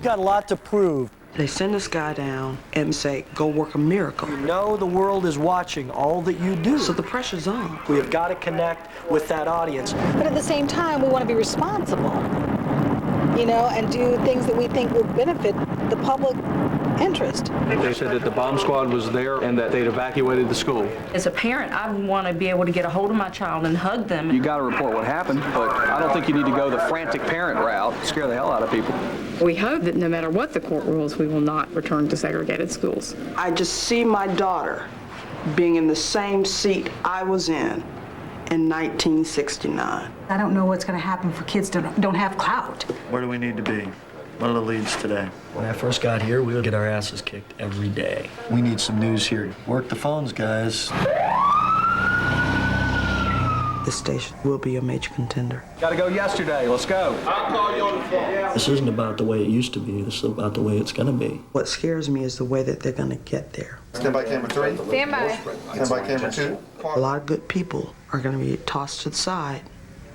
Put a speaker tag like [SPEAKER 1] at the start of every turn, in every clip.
[SPEAKER 1] You've got a lot to prove.
[SPEAKER 2] They send this guy down and say, go work a miracle.
[SPEAKER 1] You know the world is watching all that you do.
[SPEAKER 2] So the pressure's on.
[SPEAKER 1] We have got to connect with that audience.
[SPEAKER 3] But at the same time, we want to be responsible, you know, and do things that we think will benefit the public interest.
[SPEAKER 4] They said that the bomb squad was there and that they'd evacuated the school.
[SPEAKER 5] As a parent, I want to be able to get a hold of my child and hug them.
[SPEAKER 4] You got to report what happened, but I don't think you need to go the frantic parent route, scare the hell out of people.
[SPEAKER 6] We hope that no matter what the court rules, we will not return to segregated schools.
[SPEAKER 2] I just see my daughter being in the same seat I was in 1969.
[SPEAKER 3] I don't know what's going to happen for kids that don't have clout.
[SPEAKER 7] Where do we need to be? What are the leads today?
[SPEAKER 1] When I first got here, we would get our asses kicked every day. We need some news here. Work the phones, guys.
[SPEAKER 2] This station will be a major contender.
[SPEAKER 4] Got to go yesterday. Let's go.
[SPEAKER 7] I'll call you on the phone.
[SPEAKER 1] This isn't about the way it used to be. This is about the way it's going to be.
[SPEAKER 2] What scares me is the way that they're going to get there.
[SPEAKER 7] Stand by camera 3.
[SPEAKER 8] Stand by.
[SPEAKER 7] Stand by camera 2.
[SPEAKER 2] A lot of good people are going to be tossed to the side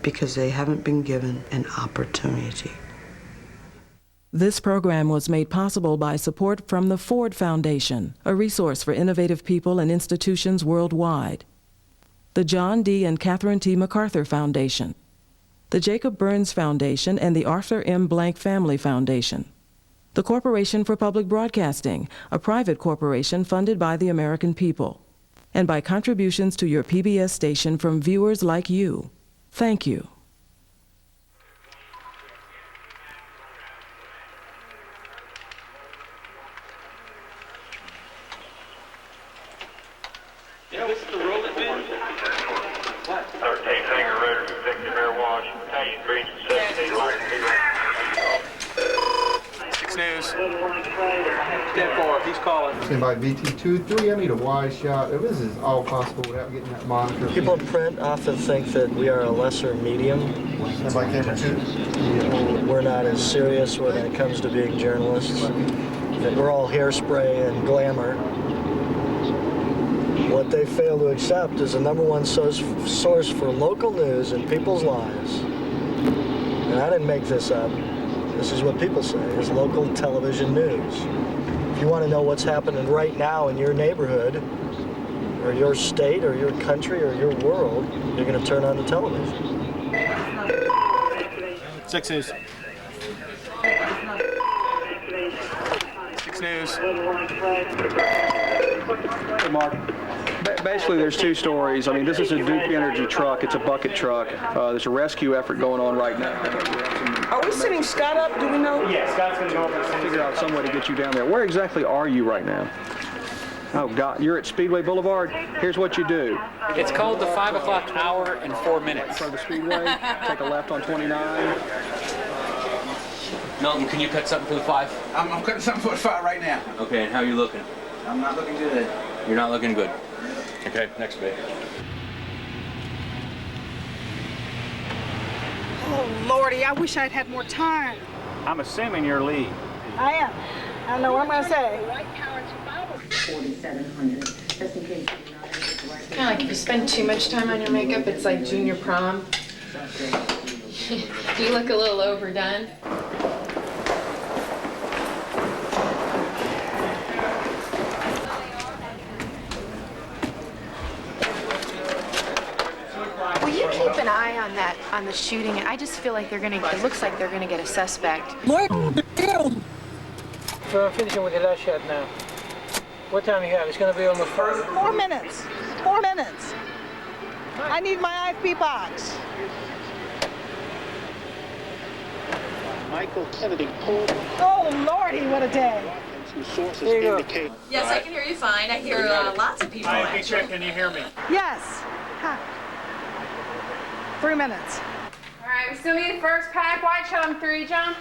[SPEAKER 2] because they haven't been given an opportunity.
[SPEAKER 9] This program was made possible by support from the Ford Foundation, a resource for innovative people and institutions worldwide. The John D. and Catherine T. MacArthur Foundation, the Jacob Burns Foundation, and the Arthur M. Blank Family Foundation. The Corporation for Public Broadcasting, a private corporation funded by the American people, and by contributions to your PBS station from viewers like you. Thank you.
[SPEAKER 10] Yeah, this is the roll it in. What?
[SPEAKER 11] 13 Hanger Road, Victor Air Wash, Battalion 3 17 Line
[SPEAKER 4] 6 News. 10-4, he's calling.
[SPEAKER 7] Stand by VT23. I need a wide shot. If this is all possible without getting that monitor.
[SPEAKER 1] People in print often think that we are a lesser medium.
[SPEAKER 7] Stand by camera 2.
[SPEAKER 1] We're not as serious when it comes to being journalists. That we're all hairspray and glamour. What they fail to accept is the #1 source for local news in people's lives. And I didn't make this up. This is what people say, is local television news. If you want to know what's happening right now in your neighborhood, or your state, or your country, or your world, you're going to turn on the television.
[SPEAKER 4] 6 News. 6 News. Hey, Mark. Basically, there's two stories. I mean, this is a Duke Energy truck. It's a bucket truck. There's a rescue effort going on right now.
[SPEAKER 2] Are we sending Scott up? Do we know?
[SPEAKER 10] Yeah, Scott's going to go over and
[SPEAKER 4] Figure out some way to get you down there. Where exactly are you right now? Oh, God. You're at Speedway Boulevard. Here's what you do.
[SPEAKER 12] It's called the 5 o'clock hour in 4 minutes.
[SPEAKER 4] From the Speedway, take a left on 29.
[SPEAKER 12] Milton, can you cut something for the 5?
[SPEAKER 13] I'm cutting something for the 5 right now.
[SPEAKER 12] Okay, and how are you looking?
[SPEAKER 13] I'm not looking good.
[SPEAKER 12] You're not looking good. Okay, next bit.
[SPEAKER 3] Oh, Lordy, I wish I'd had more time.
[SPEAKER 10] I'm assuming you're lead.
[SPEAKER 3] I am. I don't know what I'm going to say.
[SPEAKER 8] 4,700. Just in case you're not able to work. Kind of like if you spend too much time on your makeup, it's like junior prom. You look a little overdone. Will you keep an eye on the shooting? And I just feel like it looks like they're gonna get a suspect.
[SPEAKER 14] So I'm finishing with the last shot now. What time do you have? It's gonna be almost
[SPEAKER 3] 4 minutes. 4 minutes. I need my IFP box.
[SPEAKER 15] Michael Kennedy pulled.
[SPEAKER 3] Oh, Lordy, what a day.
[SPEAKER 15] Sources
[SPEAKER 3] There you go.
[SPEAKER 15] indicate.
[SPEAKER 16] Yes, I can hear you fine. I hear lots of people.
[SPEAKER 10] Hi, check. Can you hear me?
[SPEAKER 3] Yes. Ha. 3 minutes.
[SPEAKER 8] All right, we still need the first pack. White shot on 3, John.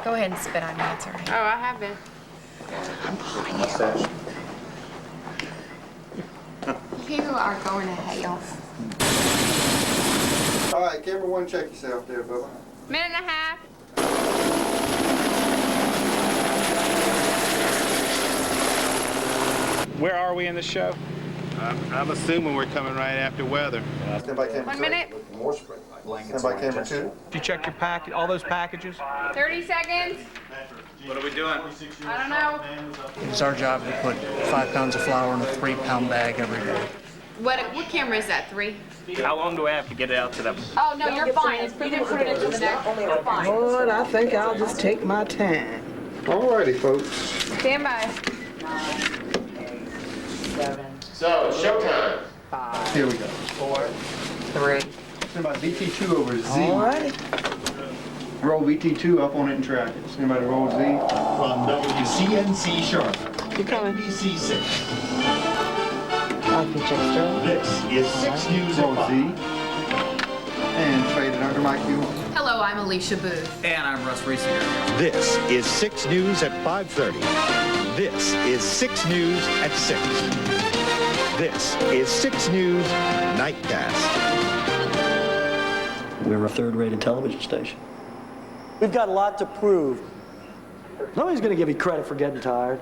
[SPEAKER 8] Go ahead and spit on me. It's all right. Oh, I have been. I'm behind you. You are going to hell.
[SPEAKER 7] All right, camera 1, check yourself there, Bubba.
[SPEAKER 8] Minute and a half.
[SPEAKER 10] Where are we in the show?
[SPEAKER 7] I'm assuming we're coming right after weather.
[SPEAKER 13] Stand by camera
[SPEAKER 16] 1 minute.
[SPEAKER 13] Stand by camera 2.
[SPEAKER 14] Did you check your packet, all those packages?
[SPEAKER 16] 30 seconds.
[SPEAKER 12] What are we doing?
[SPEAKER 16] I don't know.
[SPEAKER 2] It's our job to put 5 pounds of flour in a 3-pound bag every day.
[SPEAKER 16] What camera is that? 3?
[SPEAKER 14] How long do I have to get it out to them?
[SPEAKER 16] Oh, no, you're fine. You didn't put it into the next. You're fine.
[SPEAKER 2] Lord, I think I'll just take my time.
[SPEAKER 7] Alrighty, folks.
[SPEAKER 16] Stand by.
[SPEAKER 11] So, showtime.
[SPEAKER 7] Here we go.
[SPEAKER 2] 4, 3.
[SPEAKER 7] Stand by VT2 over Z.
[SPEAKER 2] Alrighty.
[SPEAKER 7] Roll VT2 up on it and track it. Stand by to roll Z.
[SPEAKER 11] From WCNC Charlotte.
[SPEAKER 2] You coming?
[SPEAKER 11] NBC 6.
[SPEAKER 2] I'll be extra.
[SPEAKER 11] This is 6 News
[SPEAKER 7] Roll
[SPEAKER 11] at
[SPEAKER 7] Z.
[SPEAKER 11] 5.
[SPEAKER 7] And fade it under mic Q1.
[SPEAKER 16] Hello, I'm Alicia Booth.
[SPEAKER 12] And I'm Russ Reesinger.
[SPEAKER 15] This is 6 News at 5:30. This is 6 News at 6. This is 6 News Nightcast.
[SPEAKER 1] We're a third-rated television station. We've got a lot to prove. Nobody's going to give you credit for getting tired.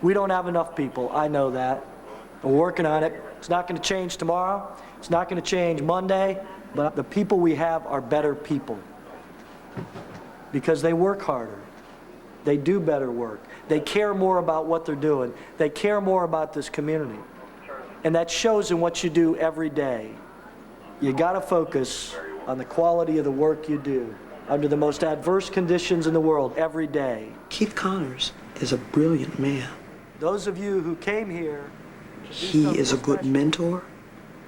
[SPEAKER 1] We don't have enough people. I know that. We're working on it. It's not going to change tomorrow. It's not going to change Monday. But the people we have are better people because they work harder. They do better work. They care more about what they're doing. They care more about this community. And that shows in what you do every day. You got to focus on the quality of the work you do under the most adverse conditions in the world every day.
[SPEAKER 2] Keith Connors is a brilliant man.
[SPEAKER 1] Those of you who came here,
[SPEAKER 2] He is a good mentor.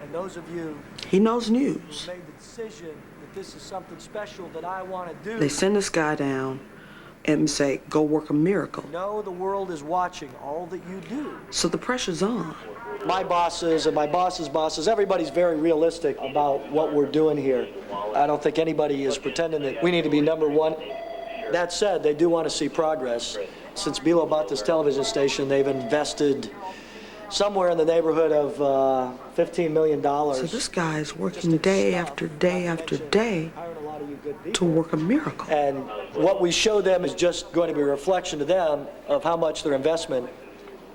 [SPEAKER 1] and those of you
[SPEAKER 2] He knows
[SPEAKER 1] who
[SPEAKER 2] news.
[SPEAKER 1] made the decision that this is something special that I want to do.
[SPEAKER 2] They send this guy down and say, go work a miracle.
[SPEAKER 1] Know the world is watching all that you do.
[SPEAKER 2] So the pressure's on.
[SPEAKER 1] My bosses and my boss's bosses, everybody's very realistic about what we're doing here. I don't think anybody is pretending that we need to be number one. That said, they do want to see progress. Since Bilo bought this television station, they've invested somewhere in the neighborhood of $15 million.
[SPEAKER 2] So this guy is working day after day after day to work a miracle.
[SPEAKER 1] And what we show them is just going to be a reflection to them of how much their investment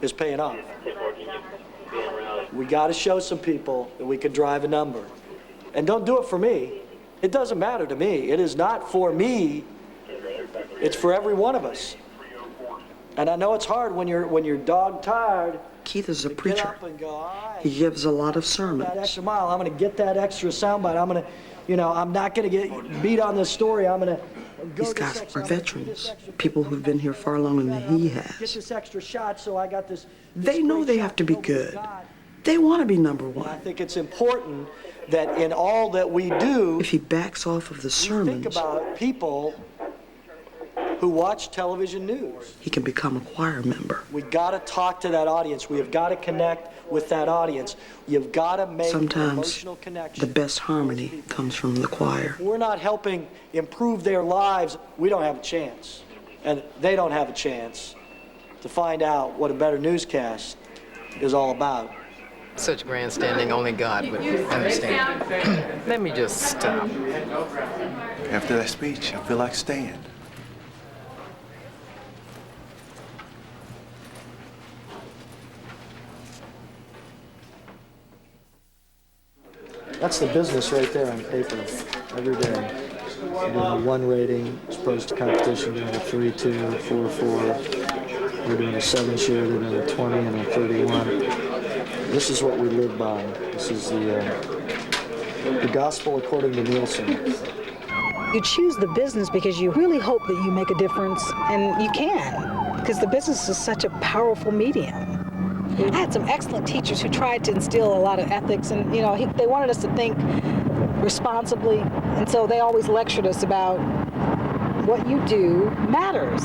[SPEAKER 1] is paying off. We got to show some people that we can drive a number. And don't do it for me. It doesn't matter to me. It is not for me. It's for every one of us. And I know it's hard when you're dog tired.
[SPEAKER 2] Keith is a
[SPEAKER 1] to get
[SPEAKER 2] preacher.
[SPEAKER 1] up and go, all right,
[SPEAKER 2] He gives a lot of
[SPEAKER 1] that
[SPEAKER 2] sermons.
[SPEAKER 1] extra mile. I'm going to get that extra soundbite. I'm going to, I'm not going to get beat on this story. I'm going to go
[SPEAKER 2] These
[SPEAKER 1] this
[SPEAKER 2] guys
[SPEAKER 1] extra-
[SPEAKER 2] are
[SPEAKER 1] I'm gonna do
[SPEAKER 2] veterans,
[SPEAKER 1] this extra-
[SPEAKER 2] people who've been here far longer than he
[SPEAKER 1] Get
[SPEAKER 2] has.
[SPEAKER 1] this extra shot, so I got this.
[SPEAKER 2] They know
[SPEAKER 1] great
[SPEAKER 2] they
[SPEAKER 1] shot
[SPEAKER 2] have to be
[SPEAKER 1] nobody
[SPEAKER 2] good.
[SPEAKER 1] got.
[SPEAKER 2] They want to be number
[SPEAKER 1] I
[SPEAKER 2] one.
[SPEAKER 1] think it's important that in all that we do,
[SPEAKER 2] If he backs off of the
[SPEAKER 1] think
[SPEAKER 2] sermons,
[SPEAKER 1] about people who watch television news.
[SPEAKER 2] he can become a choir member.
[SPEAKER 1] We got to talk to that audience. We have got to connect with that audience. You've got to make an
[SPEAKER 2] Sometimes
[SPEAKER 1] emotional connection.
[SPEAKER 2] the best harmony comes from the choir.
[SPEAKER 1] If we're not helping improve their lives, we don't have a chance. And they don't have a chance to find out what a better newscast is all about.
[SPEAKER 17] Such grandstanding, only God would understand. Let me just stop.
[SPEAKER 18] After that speech, I feel like staying.
[SPEAKER 1] That's the business right there on paper every day. We're doing a 1 rating as opposed to competition doing a 3-2, 4-4. We're doing a 7 share, they're doing a 20 and a 31. This is what we live by. This is the gospel according to Nielsen.
[SPEAKER 3] You choose the business because you really hope that you make a difference, and you can, because the business is such a powerful medium. I had some excellent teachers who tried to instill a lot of ethics, and they wanted us to think responsibly, and so they always lectured us about what you do matters,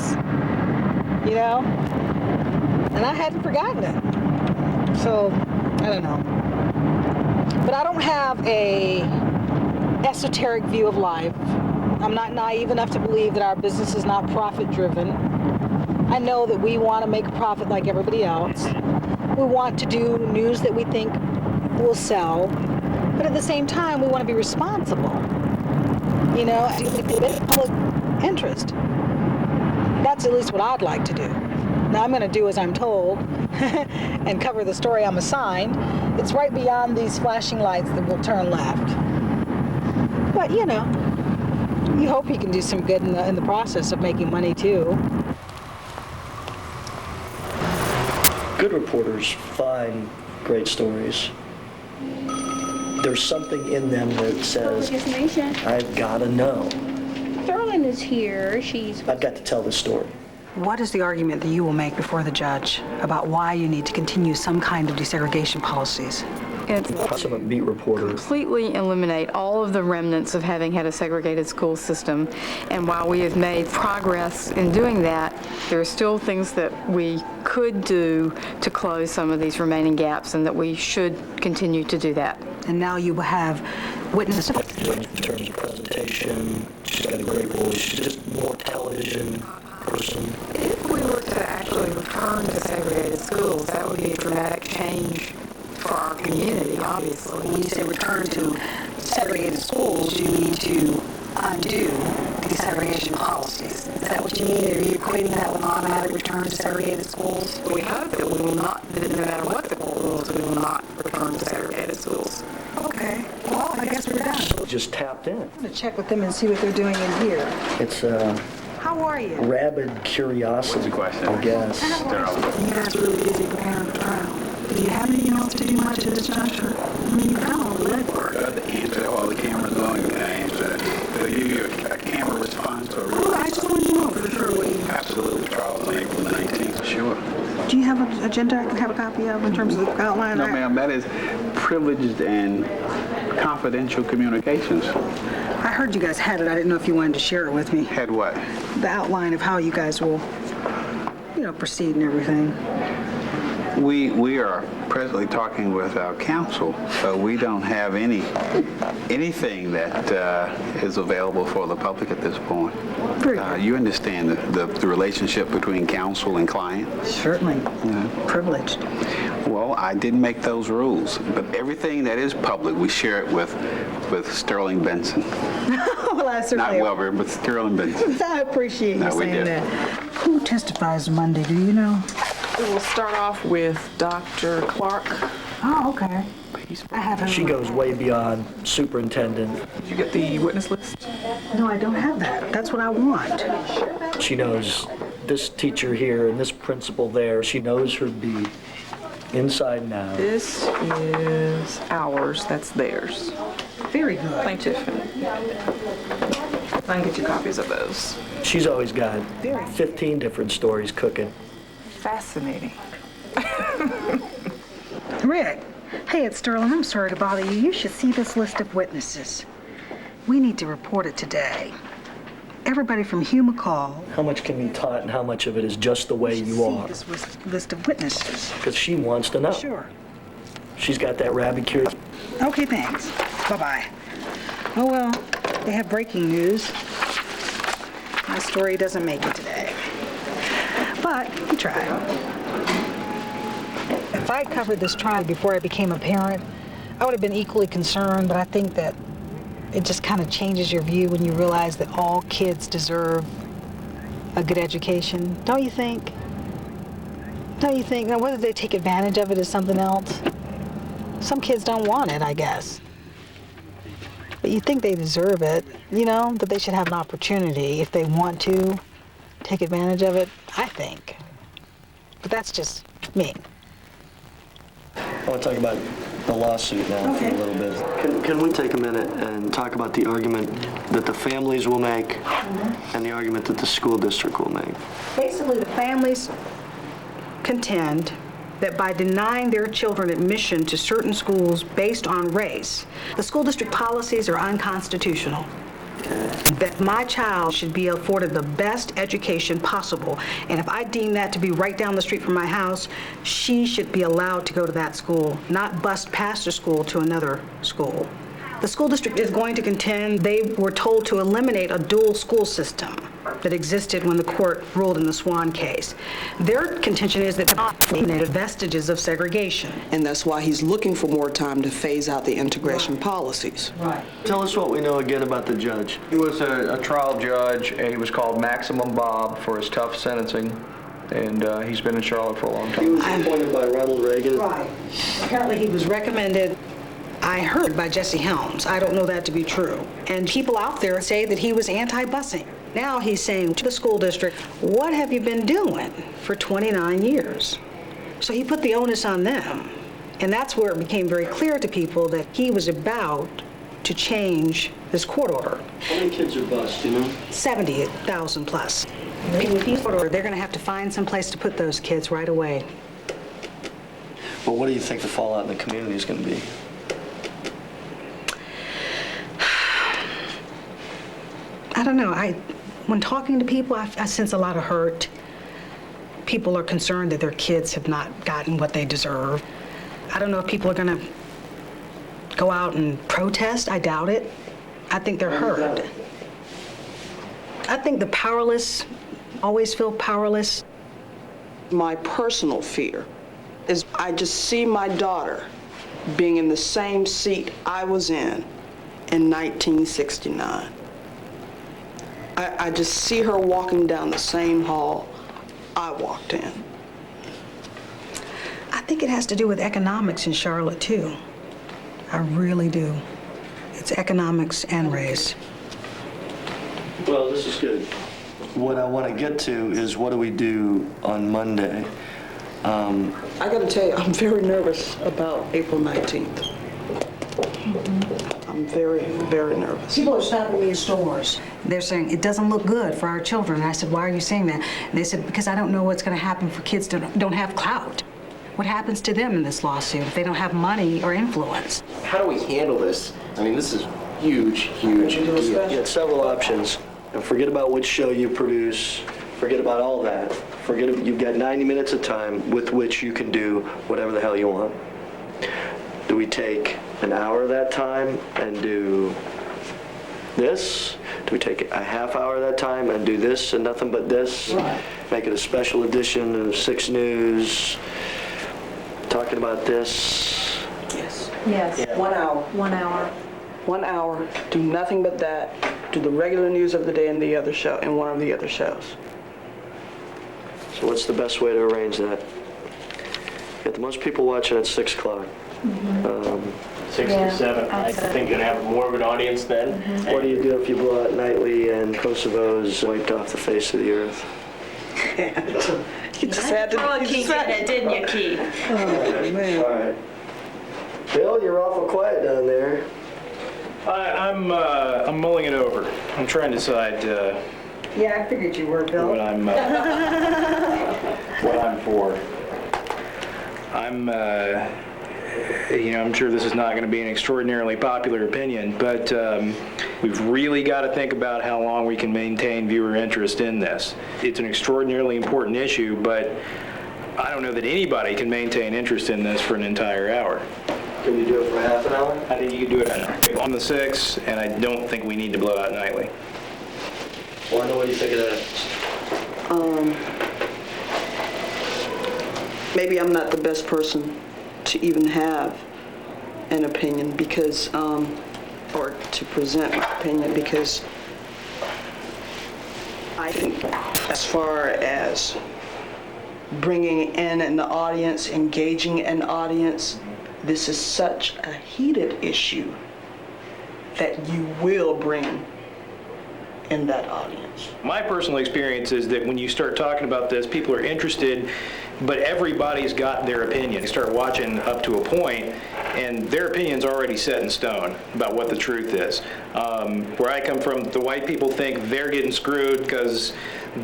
[SPEAKER 3] and I hadn't forgotten it. So, I don't know. But I don't have a esoteric view of life. I'm not naive enough to believe that our business is not profit-driven. I know that we want to make a profit like everybody else. We want to do news that we think will sell, but at the same time, we want to be responsible, and public interest. That's at least what I'd like to do. Now I'm going to do as I'm told and cover the story I'm assigned. It's right beyond these flashing lights that will turn left. But, you know, you hope he can do some good in the process of making money, too.
[SPEAKER 1] Good reporters find great stories. There's something in them that says, I've got to know.
[SPEAKER 19] Sterling is here.
[SPEAKER 1] I've got to tell this story.
[SPEAKER 3] What is the argument that you will make before the judge about why you need to continue some kind of desegregation policies?
[SPEAKER 6] It's
[SPEAKER 1] I'm a beat reporter.
[SPEAKER 6] completely eliminate all of the remnants of having had a segregated school system. And while we have made progress in doing that, there are still things that we could do to close some of these remaining gaps, and that we should continue to do that.
[SPEAKER 3] And now you will have witnesses.
[SPEAKER 1] In terms of presentation, she's got a great voice. She's just more television person.
[SPEAKER 6] If we were to actually return to segregated schools, that would be a dramatic change for our community, obviously.
[SPEAKER 3] When you say return to segregated schools, you need to undo desegregation policies. Is that what you mean? Are you equating that with automatic return to segregated schools?
[SPEAKER 6] We hope that we will not, that no matter what the court rules, we will not return to segregated schools.
[SPEAKER 3] Okay. Well, I guess we're done.
[SPEAKER 1] Just tapped in.
[SPEAKER 3] I'm going to check with them and see what they're doing in here.
[SPEAKER 1] It's
[SPEAKER 3] How are you?
[SPEAKER 1] rabid curiosity, I guess.
[SPEAKER 3] You guys are really busy preparing for trial. Do you have anything else to do much at this juncture? I mean, you've done all the legwork.
[SPEAKER 20] The answer, all the cameras going, the answer. They'll give you a camera response to a
[SPEAKER 3] Well, I just want to know for sure what you...
[SPEAKER 20] absolute trial on April 19th, sure.
[SPEAKER 3] Do you have an agenda I can have a copy of in terms of the outline?
[SPEAKER 20] No, ma'am, that is privileged and confidential communications.
[SPEAKER 3] I heard you guys had it. I didn't know if you wanted to share it with me.
[SPEAKER 20] Had what?
[SPEAKER 3] The outline of how you guys will, you know, proceed and everything.
[SPEAKER 20] We are presently talking with our counsel, so we don't have anything that is available for the public at this point. You understand the relationship between counsel and client?
[SPEAKER 3] Certainly. Privileged.
[SPEAKER 20] Well, I didn't make those rules, but everything that is public, we share it with Sterling Benson.
[SPEAKER 3] Well, I certainly...
[SPEAKER 20] Not Welver, but Sterling Benson.
[SPEAKER 3] I appreciate you saying that. Who testifies Monday, do you know?
[SPEAKER 2] We'll start off with Dr. Clark.
[SPEAKER 3] Oh, okay. I haven't.
[SPEAKER 1] She goes way beyond superintendent.
[SPEAKER 2] Did you get the witness list?
[SPEAKER 3] No, I don't have that. That's what I want.
[SPEAKER 1] She knows this teacher here and this principal there. She knows her beat inside and out.
[SPEAKER 2] This is ours. That's theirs.
[SPEAKER 3] Very good.
[SPEAKER 2] Plaintiff. I can get you copies of those.
[SPEAKER 1] She's always got 15 different stories cooking.
[SPEAKER 2] Fascinating.
[SPEAKER 3] Rick, hey, it's Sterling. I'm sorry to bother you. You should see this list of witnesses. We need to report it today. Everybody from Hugh McCall.
[SPEAKER 1] How much can be taught and how much of it is just the way you are?
[SPEAKER 3] This list of witnesses.
[SPEAKER 1] Because she wants to know.
[SPEAKER 3] Sure.
[SPEAKER 1] She's got that rabid curiosity.
[SPEAKER 3] Okay, thanks. Bye-bye. Oh, well, they have breaking news. My story doesn't make it today. But we tried. If I had covered this trial before I became a parent, I would have been equally concerned, but I think that it just kind of changes your view when you realize that all kids deserve a good education. Don't you think? Don't you think? Now, whether they take advantage of it is something else. Some kids don't want it, I guess. But you think they deserve it, you know, that they should have an opportunity if they want to take advantage of it, I think. But that's just me.
[SPEAKER 1] I want to talk about the lawsuit now for a little bit. Can we take a minute and talk about the argument that the families will make and the argument that the school district will make?
[SPEAKER 3] Basically, the families contend that by denying their children admission to certain schools based on race, the school district policies are unconstitutional. That my child should be afforded the best education possible, and if I deem that to be right down the street from my house, she should be allowed to go to that school, not bust past a school to another school. The school district is going to contend they were told to eliminate a dual school system that existed when the court ruled in the Swan case. Their contention is that they eliminated vestiges of segregation.
[SPEAKER 2] And that's why he's looking for more time to phase out the integration policies.
[SPEAKER 3] Right.
[SPEAKER 1] Tell us what we know again about the judge.
[SPEAKER 4] He was a trial judge. He was called Maximum Bob for his tough sentencing. and he's been in Charlotte for a long time.
[SPEAKER 1] He was appointed by Ronald Reagan.
[SPEAKER 3] Right. Apparently he was recommended, I heard, by Jesse Helms. I don't know that to be true. And people out there say that he was anti-busing. Now he's saying to the school district, what have you been doing for 29 years? So he put the onus on them. And that's where it became very clear to people that he was about to change this court order.
[SPEAKER 1] How many kids are bused, you know?
[SPEAKER 3] 70,000 plus. With this court order, they're going to have to find some place to put those kids right away.
[SPEAKER 1] Well, what do you think the fallout in the community is going to be?
[SPEAKER 3] I don't know. When talking to people, I sense a lot of hurt. People are concerned that their kids have not gotten what they deserve. I don't know if people are going to go out and protest. I doubt it. I think they're hurt. I think the powerless always feel powerless.
[SPEAKER 2] My personal fear is I just see my daughter being in the same seat I was in 1969. I just see her walking down the same hall I walked in.
[SPEAKER 3] I think it has to do with economics in Charlotte, too. I really do. It's economics and race.
[SPEAKER 1] Well, this is good. What I want to get to is what do we do on Monday?
[SPEAKER 2] I got to tell you, I'm very nervous about April 19th. I'm very, very nervous.
[SPEAKER 3] People are stopping me in stores. They're saying, it doesn't look good for our children. And I said, why are you saying that? And they said, because I don't know what's going to happen for kids that don't have clout. What happens to them in this lawsuit if they don't have money or influence?
[SPEAKER 21] How do we handle this? I mean, this is huge, huge deal.
[SPEAKER 1] You had several options. And forget about which show you produce. Forget about all that. You've got 90 minutes of time with which you can do whatever the hell you want. Do we take an hour of that time and do this? Do we take a half hour of that time and do this and nothing but this? Right. Make it a special edition of 6 News talking about this?
[SPEAKER 2] Yes.
[SPEAKER 16] Yes.
[SPEAKER 1] Yeah.
[SPEAKER 2] 1 hour.
[SPEAKER 16] 1 hour.
[SPEAKER 2] 1 hour, do nothing but that, do the regular news of the day and the other show, and one of the other shows.
[SPEAKER 1] So what's the best way to arrange that? Get the most people watching at 6 o'clock.
[SPEAKER 21] 6 or 7. I think you're going to have more of an audience then.
[SPEAKER 1] What do you do if you blow out Nightly and Kosovo's wiped off the face of the earth?
[SPEAKER 2] You just had to
[SPEAKER 16] Keith in it, didn't you, Keith?
[SPEAKER 2] Oh, man.
[SPEAKER 1] All right. Bill, you're awful quiet down there.
[SPEAKER 12] I'm mulling it over. I'm trying to decide
[SPEAKER 3] Yeah, I figured you were, Bill.
[SPEAKER 12] what I'm for. I'm sure this is not going to be an extraordinarily popular opinion, but we've really got to think about how long we can maintain viewer interest in this. It's an extraordinarily important issue, but I don't know that anybody can maintain interest in this for an entire hour.
[SPEAKER 1] Can you do it for half an hour?
[SPEAKER 12] I think you can do it on the 6, and I don't think we need to blow out Nightly.
[SPEAKER 1] Wanda, what do you think of that?
[SPEAKER 2] Maybe I'm not the best person to even have an opinion because, or to present my opinion because I think as far as bringing in an audience, engaging an audience, this is such a heated issue that you will bring in that audience.
[SPEAKER 12] My personal experience is that when you start talking about this, people are interested, but everybody's got their opinion. They start watching up to a point, and their opinion's already set in stone about what the truth is. Where I come from, the white people think they're getting screwed because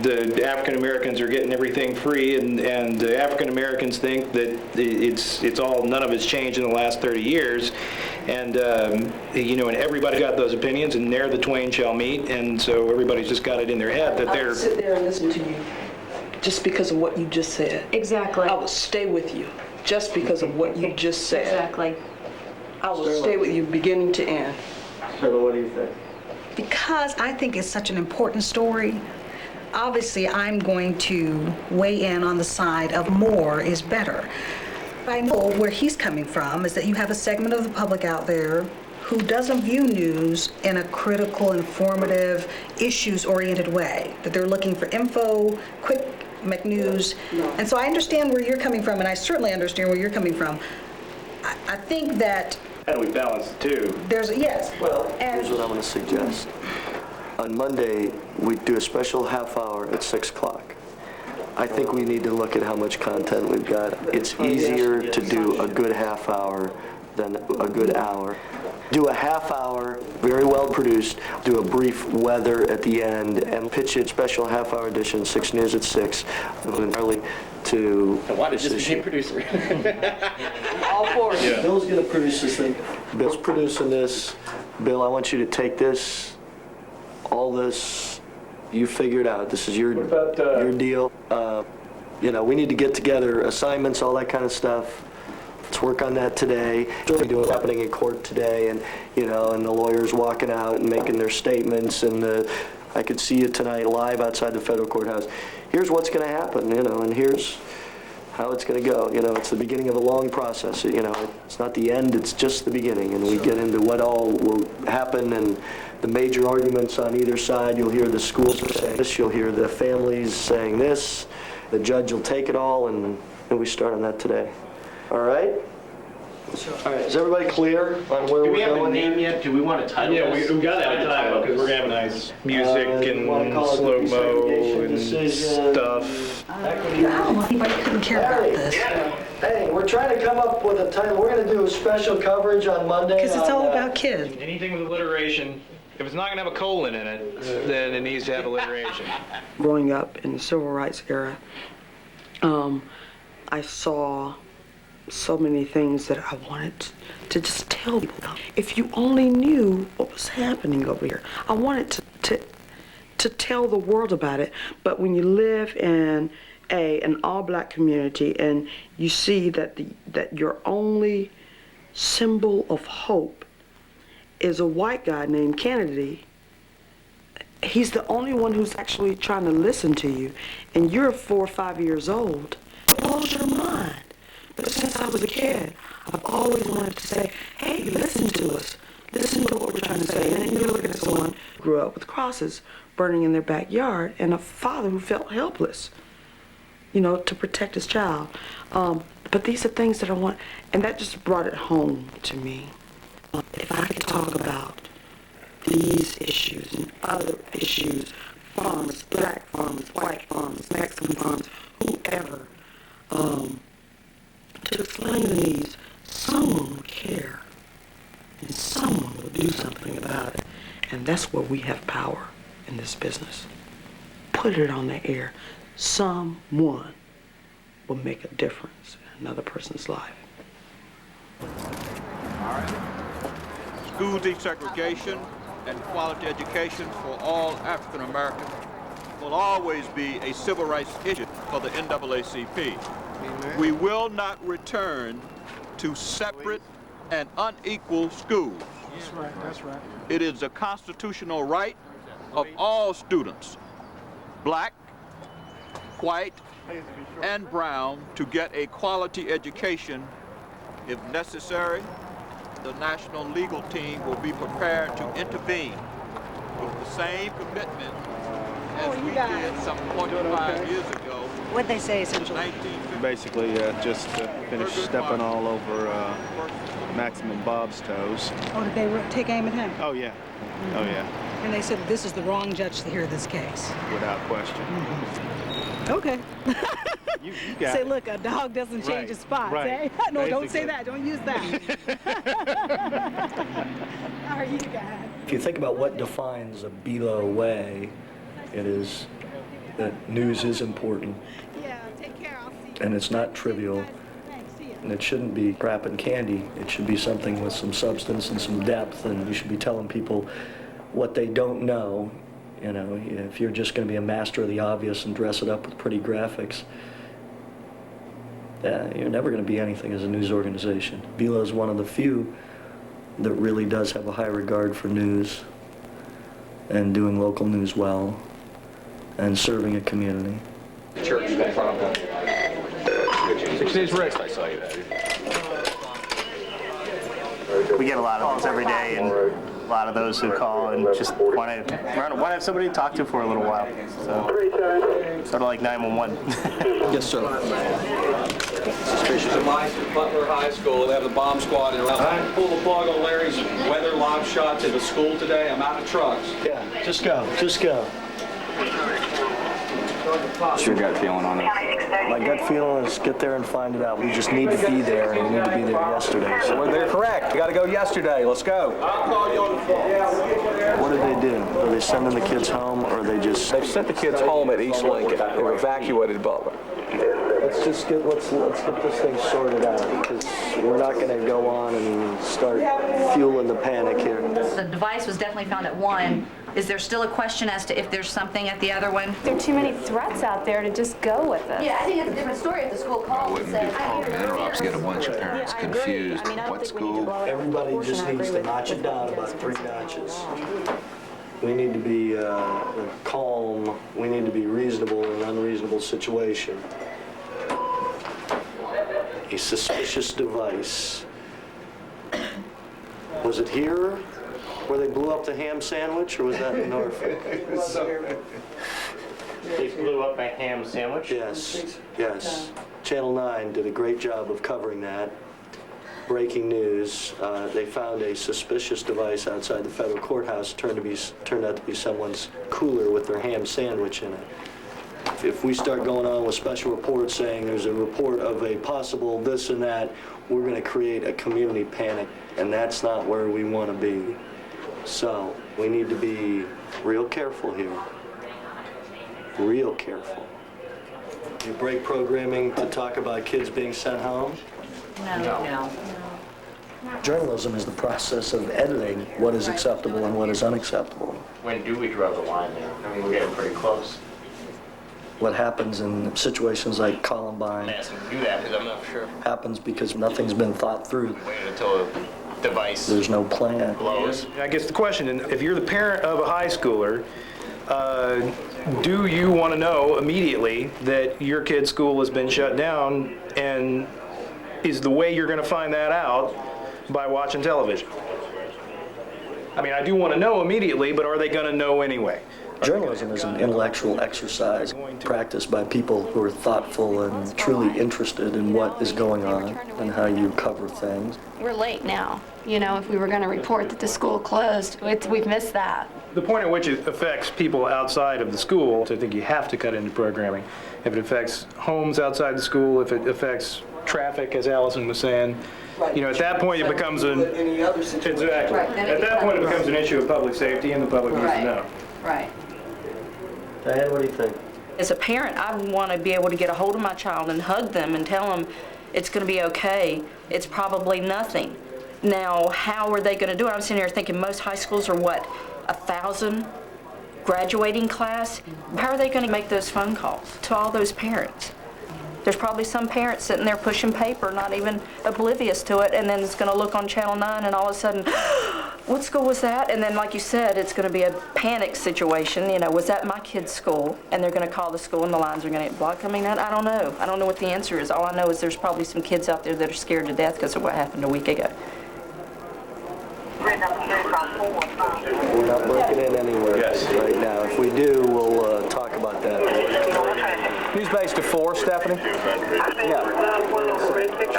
[SPEAKER 12] the African Americans are getting everything free, and the African Americans think that it's all, none of it's changed in the last 30 years. And and everybody got those opinions, and there the twain shall meet, and so everybody's just got it in their head that they're...
[SPEAKER 2] I would sit there and listen to you just because of what you just said.
[SPEAKER 16] Exactly.
[SPEAKER 2] I will stay with you just because of what you just said.
[SPEAKER 16] Exactly.
[SPEAKER 2] I will stay with you beginning to end.
[SPEAKER 1] Sterling, what do you think?
[SPEAKER 3] Because I think it's such an important story, obviously I'm going to weigh in on the side of more is better. I know where he's coming from is that you have a segment of the public out there who doesn't view news in a critical, informative, issues-oriented way, that they're looking for info, quick make news. And so I understand where you're coming from, and I certainly understand where you're coming from. I think that
[SPEAKER 12] How do we balance the two?
[SPEAKER 3] there's, yes.
[SPEAKER 1] Well,
[SPEAKER 3] and
[SPEAKER 1] here's what I'm going to suggest. On Monday, we do a special half hour at 6 o'clock. I think we need to look at how much content we've got. It's easier to do a good half hour than a good hour. Do a half hour, very well produced, do a brief weather at the end, and pitch it special half hour edition, 6 News at 6, entirely to
[SPEAKER 21] Why did
[SPEAKER 1] this
[SPEAKER 21] you
[SPEAKER 1] issue.
[SPEAKER 21] become producer?
[SPEAKER 2] All for it.
[SPEAKER 1] Yeah. Bill's going to produce this thing. Bill's producing this. Bill, I want you to take this, all this, you figure it out. This is your deal. You know, we need to get together assignments, all that kind of stuff. Let's work on that today. We're doing what's happening in court today, and you know, and the lawyers walking out and making their statements, and I could see you tonight live outside the federal courthouse. Here's what's going to happen, you know, and here's how it's going to go. You know, it's the beginning of a long process. You know, it's not the end, it's just the beginning, and we get into what all will happen and the major arguments on either side. You'll hear the schools saying this, you'll hear the families saying this, the judge will take it all, and we start on that today. All right? All right, is everybody clear on where
[SPEAKER 21] Do
[SPEAKER 1] we're
[SPEAKER 21] we have a
[SPEAKER 1] going?
[SPEAKER 21] name yet? Do we want to title
[SPEAKER 12] Yeah,
[SPEAKER 21] this?
[SPEAKER 12] we got to have a title because we're going to have nice music and slow-mo and stuff.
[SPEAKER 3] I don't know, anybody couldn't care about this.
[SPEAKER 1] Hey, we're trying to come up with a title. We're going to do a special coverage on Monday.
[SPEAKER 3] Because it's all about kids.
[SPEAKER 12] Anything with alliteration, if it's not going to have a colon in it, then it needs to have alliteration.
[SPEAKER 2] Growing up in the civil rights era, I saw so many things that I wanted to just tell people about. If you only knew what was happening over here. I wanted to tell the world about it, but when you live in an all-black community and you see that your only symbol of hope is a white guy named Kennedy, he's the only one who's actually trying to listen to you, and you're 4 or 5 years old, it blows your mind. But since I was a kid, I've always wanted to say, hey, listen to us. Listen to what we're trying to say. And then you're looking at someone who grew up with crosses burning in their backyard and a father who felt helpless, you know, to protect his child. But these are things that I want, and that just brought it home to me. If I could talk about these issues and other issues, farmers, black farmers, white farmers, Mexican farmers, whoever, to explain the needs, someone will care, and someone will do something about it. And that's where we have power in this business. Put it on the air. Someone will make a difference in another person's life.
[SPEAKER 5] School desegregation and quality education for all African Americans will always be a civil rights issue for the NAACP. We will not return to separate and unequal schools.
[SPEAKER 14] That's right, that's right.
[SPEAKER 5] It is a constitutional right of all students, black, white, and brown, to get a quality education. If necessary, the national legal team will be prepared to intervene with the same commitment as we did some 45 years ago.
[SPEAKER 3] What'd they say, essentially?
[SPEAKER 18] Basically, just finished stepping all over Maximum Bob's toes.
[SPEAKER 3] Oh, did they take aim at him?
[SPEAKER 18] Oh, yeah. Oh, yeah.
[SPEAKER 3] And they said this is the wrong judge to hear this case.
[SPEAKER 18] Without question.
[SPEAKER 3] Okay.
[SPEAKER 18] You got
[SPEAKER 3] say,
[SPEAKER 18] it.
[SPEAKER 3] look, a dog doesn't change
[SPEAKER 18] Right,
[SPEAKER 3] his spots,
[SPEAKER 18] right.
[SPEAKER 3] eh? No, don't say
[SPEAKER 18] Basically.
[SPEAKER 3] that. Don't use that. How are you guys?
[SPEAKER 1] If you think about what defines a Bilo way, it is that news is important,
[SPEAKER 3] Yeah, take care. I'll see you.
[SPEAKER 1] and it's not trivial, and it shouldn't be crap and candy. It should be something with some substance and some depth, and you should be telling people what they don't know. You know, if you're just going to be a master of the obvious and dress it up with pretty graphics, you're never going to be anything as a news organization. Bilo is one of the few that really does have a high regard for news and doing local news well and serving a community.
[SPEAKER 21] Church in front of them.
[SPEAKER 12] 6 News Rick.
[SPEAKER 21] I saw you there.
[SPEAKER 22] We get a lot of those every day, and a lot of those who call and just want to have somebody to talk to for a little while. So sort of like 911.
[SPEAKER 4] Yes, sir.
[SPEAKER 8] Suspicious device at Butler High School. They have the bomb squad in around. I pull the plug on Larry's weather lob shots at the school today. I'm out of trucks.
[SPEAKER 1] Yeah, just go, just go.
[SPEAKER 4] What's your gut feeling on it?
[SPEAKER 1] My gut feeling is get there and find it out. We just need to be there, and we need to be there yesterday. So
[SPEAKER 4] Well, they're correct. You got to go yesterday. Let's go.
[SPEAKER 8] I'll call you on the phone.
[SPEAKER 1] what did they do? Are they sending the kids home, or are they just...
[SPEAKER 4] They've sent the kids home at East Lincoln. They've evacuated Butler.
[SPEAKER 1] Let's just get let's get this thing sorted out, because we're not going to go on and start fueling the panic here.
[SPEAKER 16] The device was definitely found at one. Is there still a question as to if there's something at the other one?
[SPEAKER 9] There are too many threats out there to just go with it.
[SPEAKER 23] Yeah, I think it's a different story if the school calls and says,
[SPEAKER 24] Interrupts get a bunch of parents confused. What school?
[SPEAKER 1] Everybody just needs to notch it down about 3 notches. We need to be calm. We need to be reasonable in an unreasonable situation. A suspicious device. Was it here where they blew up the ham sandwich, or was that in Norfolk?
[SPEAKER 22] They blew up a ham sandwich?
[SPEAKER 1] Yes, yes. Channel 9 did a great job of covering that. Breaking news, they found a suspicious device outside the federal courthouse, turned out to be someone's cooler with their ham sandwich in it. If we start going on with special reports saying there's a report of a possible this and that, we're going to create a community panic, and that's not where we want to be. So we need to be real careful here. Real careful. You break programming to talk about kids being sent home?
[SPEAKER 16] No.
[SPEAKER 1] Journalism is the process of editing what is acceptable and what is unacceptable.
[SPEAKER 22] When do we draw the line there? I mean, we're getting pretty close.
[SPEAKER 1] What happens in situations like Columbine
[SPEAKER 22] I'm asking to do that because I'm not sure.
[SPEAKER 1] happens because nothing's been thought through.
[SPEAKER 22] Wait until a device
[SPEAKER 1] There's no plan.
[SPEAKER 22] blows.
[SPEAKER 12] I guess the question, if you're the parent of a high schooler, do you want to know immediately that your kid's school has been shut down, and is the way you're going to find that out by watching television? I mean, I do want to know immediately, but are they going to know anyway?
[SPEAKER 1] Journalism is an intellectual exercise practiced by people who are thoughtful and truly interested in what is going on and how you cover things.
[SPEAKER 9] We're late now. You know, if we were going to report that the school closed, we've missed that.
[SPEAKER 12] The point at which it affects people outside of the school, I think you have to cut into programming. If it affects homes outside the school, if it affects traffic, as Allison was saying, you know, at that point it becomes an... Exactly. At that point it becomes an issue of public safety, and the public needs to know.
[SPEAKER 16] Right.
[SPEAKER 1] Diane, what do you think?
[SPEAKER 16] As a parent, I want to be able to get a hold of my child and hug them and tell them it's going to be okay. It's probably nothing. Now, how are they going to do it? I'm sitting here thinking most high schools are, what, 1,000 graduating class? How are they going to make those phone calls to all those parents? There's probably some parents sitting there pushing paper, not even oblivious to it, and then it's going to look on Channel 9 and all of a sudden, what school was that? And then, like you said, it's going to be a panic situation. You know, was that my kid's school? And they're going to call the school and the lines are going to get blocked. I mean, I don't know. I don't know what the answer is. All I know is there's probably some kids out there that are scared to death because of what happened a week ago.
[SPEAKER 1] We're not breaking in anywhere right now. If we do, we'll talk about that.
[SPEAKER 4] Who's based at 4, Stephanie? Yeah.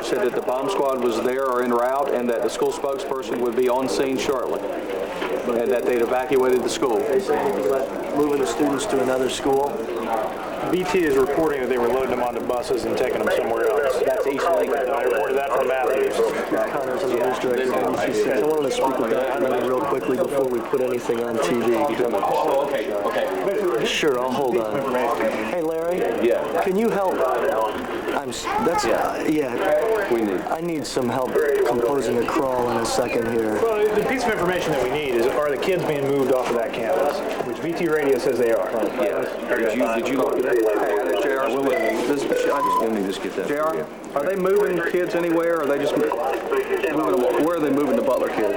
[SPEAKER 4] She said that the bomb squad was there or en route, and that the school spokesperson would be on scene shortly, and that they'd evacuated the school.
[SPEAKER 1] They said moving the students to another school.
[SPEAKER 12] BT is reporting that they were loading them onto buses and taking them somewhere else.
[SPEAKER 4] That's East Lincoln.
[SPEAKER 12] I reported that from Matthews.
[SPEAKER 1] Connor's in the news director. I wanted to speak with Diane real quickly before we put anything on TV.
[SPEAKER 4] Okay.
[SPEAKER 1] Sure, I'll hold on. Hey, Larry.
[SPEAKER 4] Yeah.
[SPEAKER 1] Can you help? I need some help composing a crawl in a second here.
[SPEAKER 12] Well, the piece of information that we need is, are the kids being moved off of that campus? Which VT Radio says they are.
[SPEAKER 4] Yeah. Did you look at that? Hey, JR, let me just get that. JR, are they moving kids anywhere, or are they just moving them? Where are they moving the Butler kids?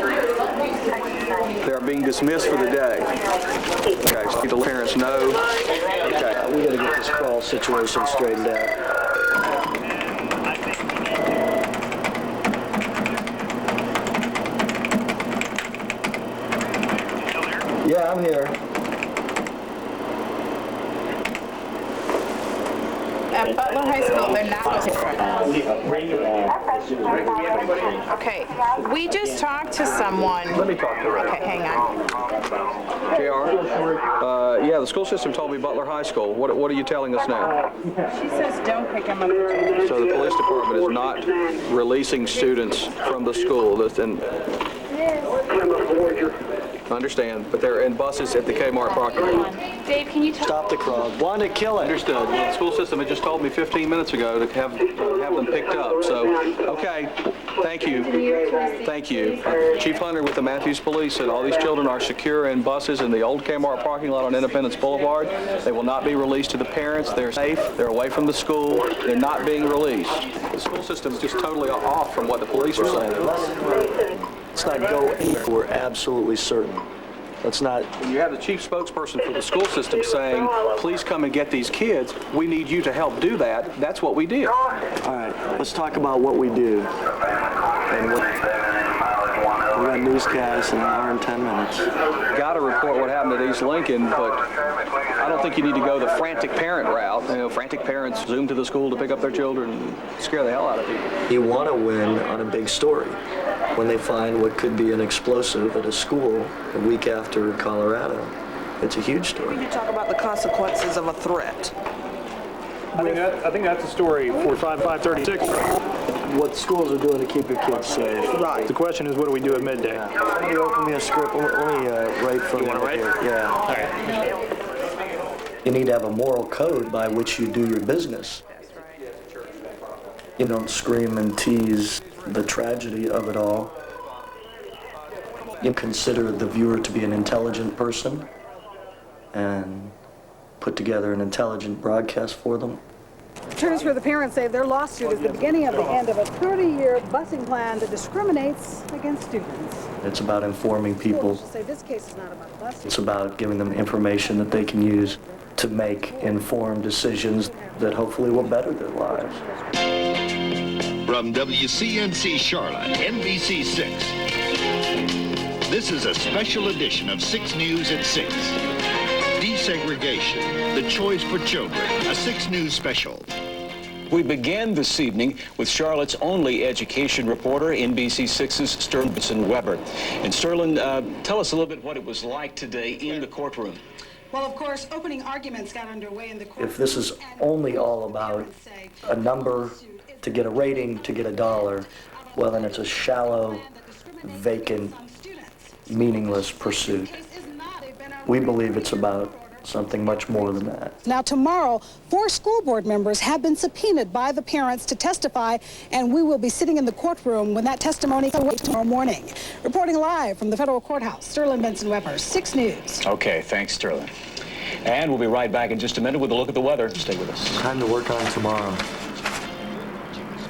[SPEAKER 4] They are being dismissed for the day. Okay, so the parents know.
[SPEAKER 1] Okay, we got to get this crawl situation straightened out. Yeah, I'm here.
[SPEAKER 7] At Butler High School, they're not different. Okay, we just talked to someone.
[SPEAKER 4] Let me talk to her.
[SPEAKER 7] Okay, hang on.
[SPEAKER 4] JR, yeah, the school system told me Butler High School. What are you telling us now?
[SPEAKER 7] She says don't pick them up.
[SPEAKER 4] So the police department is not releasing students from the school. I understand, but they're in buses at the Kmart parking lot.
[SPEAKER 9] Dave, can you
[SPEAKER 1] Stop the crowd. Want to kill it.
[SPEAKER 4] Understood. Well, the school system had just told me 15 minutes ago to have them picked up. So, okay, thank you. Thank you. Chief Hunter with the Matthews Police said all these children are secure in buses in the old Kmart parking lot on Independence Boulevard. They will not be released to the parents. They're safe. They're away from the school. They're not being released. The school system is just totally off from what the police are saying.
[SPEAKER 1] Let's not go anywhere. We're absolutely certain. Let's not.
[SPEAKER 4] When you have the chief spokesperson for the school system saying, please come and get these kids, we need you to help do that, that's what we did.
[SPEAKER 1] All right, let's talk about what we do. And we got newscasts in an hour and 10 minutes.
[SPEAKER 4] Got to report what happened at East Lincoln, but I don't think you need to go the frantic parent route. You know, frantic parents zoom to the school to pick up their children and scare the hell out of people.
[SPEAKER 1] You want to win on a big story. When they find what could be an explosive at a school a week after Colorado, it's a huge story.
[SPEAKER 2] You talk about the consequences of a threat.
[SPEAKER 12] I think that's a story for 536.
[SPEAKER 1] What schools are doing to keep your kids safe.
[SPEAKER 2] Right.
[SPEAKER 12] The question is, what do we do at midday?
[SPEAKER 1] Let me open me a script. Let me write from.
[SPEAKER 12] You want to write?
[SPEAKER 1] Here. Yeah.
[SPEAKER 12] All right.
[SPEAKER 1] You need to have a moral code by which you do your business. You don't scream and tease the tragedy of it all. You consider the viewer to be an intelligent person and put together an intelligent broadcast for them.
[SPEAKER 3] Attorneys for the parents say their lawsuit is the beginning of the end of a 30-year busing plan that discriminates against students.
[SPEAKER 1] It's about informing people.
[SPEAKER 3] Say this case is not about busing.
[SPEAKER 1] It's about giving them information that they can use to make informed decisions that hopefully will better their lives.
[SPEAKER 15] From WCNC Charlotte, NBC 6. This is a special edition of 6 News at 6. Desegregation, the choice for children, a 6 News special.
[SPEAKER 10] We began this evening with Charlotte's only education reporter, NBC6's Sterling Weber. And Sterling, tell us a little bit what it was like today in the courtroom.
[SPEAKER 3] Well, of course, opening arguments got underway in the court.
[SPEAKER 1] If this is only all about a number to get a rating, to get $1, well, then it's a shallow, vacant, meaningless pursuit. We believe it's about something much more than that.
[SPEAKER 3] Now, tomorrow, 4 school board members have been subpoenaed by the parents to testify, and we will be sitting in the courtroom when that testimony comes tomorrow morning. Reporting live from the federal courthouse, Sterling Benson Weber, 6 News.
[SPEAKER 10] Okay, thanks, Sterling. And we'll be right back in just a minute with a look at the weather. Stay with us.
[SPEAKER 1] Time to work on tomorrow.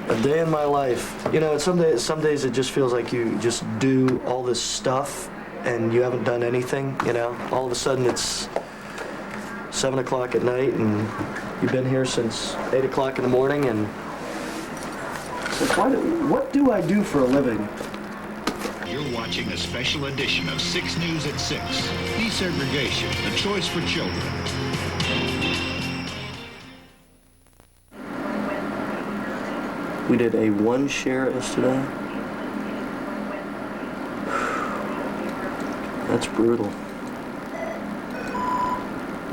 [SPEAKER 1] A day in my life. You know, some days it just feels like you just do all this stuff and you haven't done anything, you know? All of a sudden it's 7 o'clock at night and you've been here since 8 o'clock in the morning, and it's like, what do I do for a living?
[SPEAKER 15] You're watching a special edition of 6 News at 6. Desegregation, the choice for children.
[SPEAKER 1] We did a 1 share yesterday. That's brutal.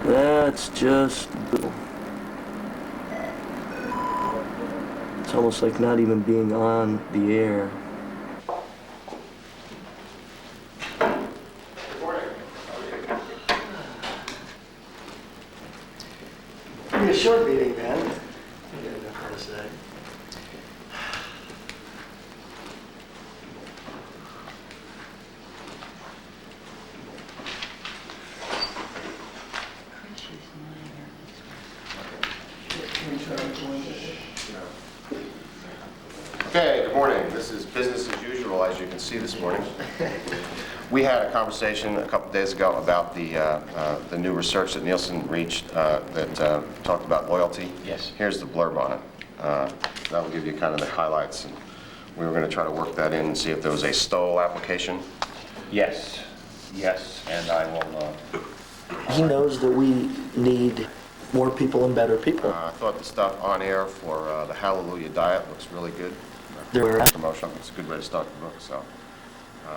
[SPEAKER 1] That's just brutal. It's almost like not even being on the air. It'll be a short meeting, man. I got nothing to say.
[SPEAKER 11] Okay, good morning. This is business as usual, as you can see this morning. We had a conversation a couple days ago about the new research that Nielsen reached that talked about loyalty. Yes. Here's the blurb on it. That will give you kind of the highlights. And we were going to try to work that in and see if there was a Stoll application.
[SPEAKER 13] Yes, yes, and I will...
[SPEAKER 1] He knows that we need more people and better people.
[SPEAKER 11] I thought the stuff on air for the Hallelujah Diet looks really good.
[SPEAKER 1] There-
[SPEAKER 11] Promotion. It's a good way to start the book. So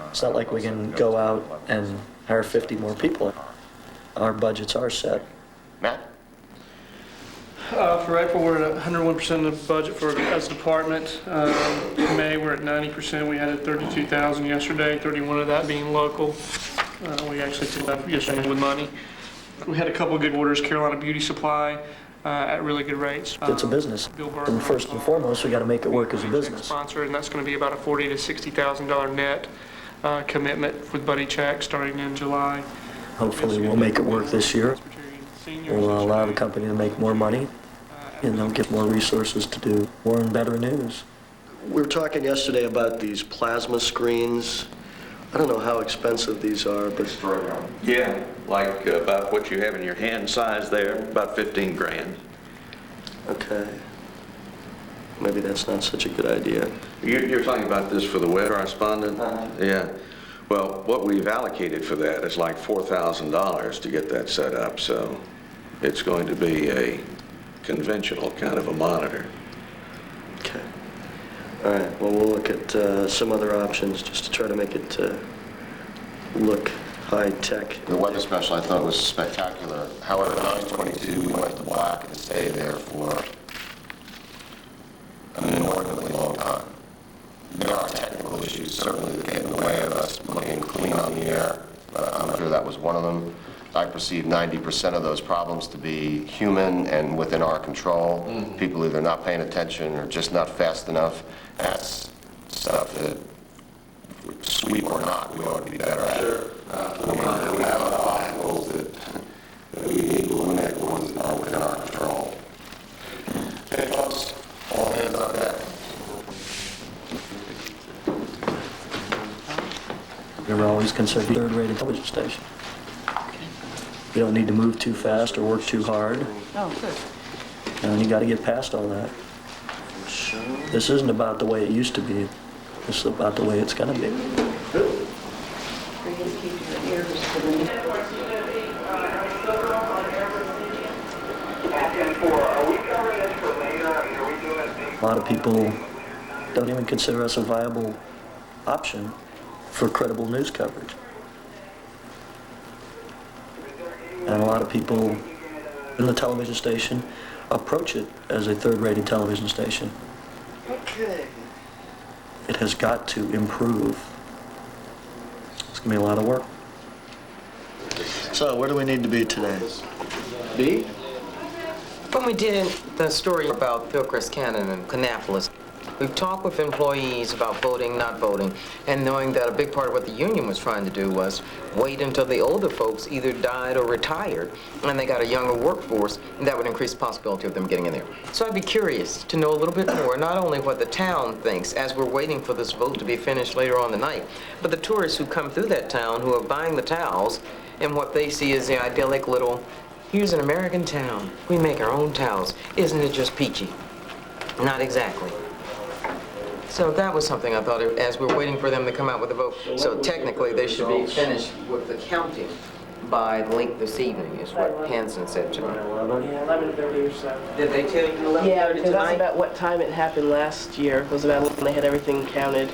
[SPEAKER 1] It's not like we can go out and hire 50 more people. Our budgets are set.
[SPEAKER 11] Matt?
[SPEAKER 6] For April, we're at 101% of the budget for as a department. May, we're at 90%. We had 32,000 yesterday, 31 of that being local. We actually took that yesterday with money. We had a couple of good orders, Carolina Beauty Supply, at really good rates.
[SPEAKER 1] It's a business. And first and foremost, we got to make it work as a business.
[SPEAKER 6] Sponsor, and that's going to be about a $40,000 to $60,000 net commitment with Buddy Check starting in July.
[SPEAKER 1] Hopefully we'll make it work this year. We'll allow the company to make more money, and they'll get more resources to do more and better news. We were talking yesterday about these plasma screens. I don't know how expensive these are, but...
[SPEAKER 13] Yeah, like about what you have in your hand size there, about 15 grand.
[SPEAKER 1] Okay. Maybe that's not such a good idea.
[SPEAKER 13] You're talking about this for the web correspondent? Yeah. Well, what we've allocated for that is like $4,000 to get that set up, so it's going to be a conventional kind of a monitor.
[SPEAKER 1] Okay. All right, well, we'll look at some other options just to try to make it look high-tech.
[SPEAKER 11] The weather special I thought was spectacular. However, at 9:22, we went to black and stayed there for an inordinately long time. There are technical issues certainly that get in the way of us looking clean on the air, but I'm sure that was one of them. I perceive 90% of those problems to be human and within our control. People either not paying attention or just not fast enough. That's stuff that, sweep or not, we ought to be better at. We have other obstacles that we need to eliminate, the ones that are within our control. Okay, folks, all hands on deck.
[SPEAKER 1] We were always considered a third-rate television station. You don't need to move too fast or work too hard.
[SPEAKER 2] Oh, good.
[SPEAKER 1] And you got to get past all that. This isn't about the way it used to be. This is about the way it's going to be. A lot of people don't even consider us a viable option for credible news coverage. And a lot of people in the television station approach it as a third-rated television station.
[SPEAKER 2] Okay.
[SPEAKER 1] It has got to improve. It's going to be a lot of work. So, where do we need to be today?
[SPEAKER 17] B? When we did the story about Hillcrest Cannon and Kannapolis, we've talked with employees about voting, not voting, and knowing that a big part of what the union was trying to do was wait until the older folks either died or retired, and they got a younger workforce, and that would increase the possibility of them getting in there. So I'd be curious to know a little bit more, not only what the town thinks as we're waiting for this vote to be finished later on tonight, but the tourists who come through that town who are buying the towels, and what they see as the idyllic little, here's an American town. We make our own towels. Isn't it just peachy? Not exactly. So that was something I thought, as we're waiting for them to come out with a vote. So technically, they should be finished with the counting by late this evening, is what Hanson said to me.
[SPEAKER 14] Yeah, 11:30 or so.
[SPEAKER 17] Did they tell you 11:30
[SPEAKER 14] Yeah, because that's
[SPEAKER 17] tonight?
[SPEAKER 14] about what time it happened last year. It was about when they had everything counted.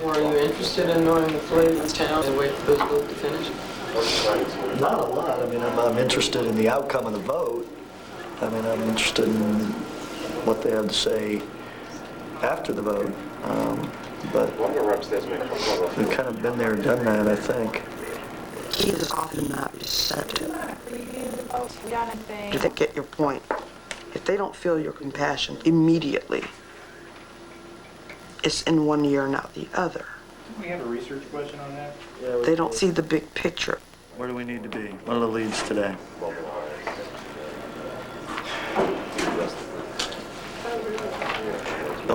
[SPEAKER 17] Or are you interested in knowing the flavor of the town and wait for those votes to finish?
[SPEAKER 1] Not a lot. I mean, I'm interested in the outcome of the vote. I mean, I'm interested in what they have to say after the vote. But we've kind of been there and done that, I think.
[SPEAKER 2] Kids are often not receptive. Do they get your point? If they don't feel your compassion immediately, it's in one ear, not the other.
[SPEAKER 12] Do we have a research question on that?
[SPEAKER 2] They don't see the big picture.
[SPEAKER 1] Where do we need to be? What are the leads today?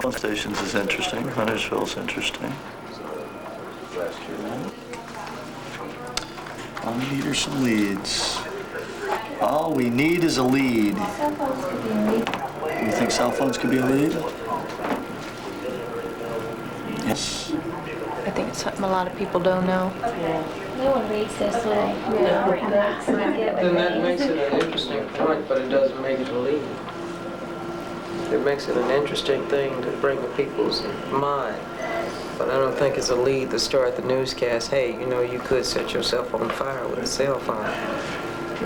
[SPEAKER 1] Phone stations is interesting. Huntersville's interesting. All we need are some leads. All we need is a lead. You think cell phones could be a lead?
[SPEAKER 19] Yes. I think it's something a lot of people don't know.
[SPEAKER 14] Yeah.
[SPEAKER 23] No one reads this little books.
[SPEAKER 17] Then that makes it an interesting point, but it doesn't make it a lead. It makes it an interesting thing to bring to people's mind. But I don't think it's a lead to start the newscast. Hey, you know, you could set yourself on fire with a cell phone.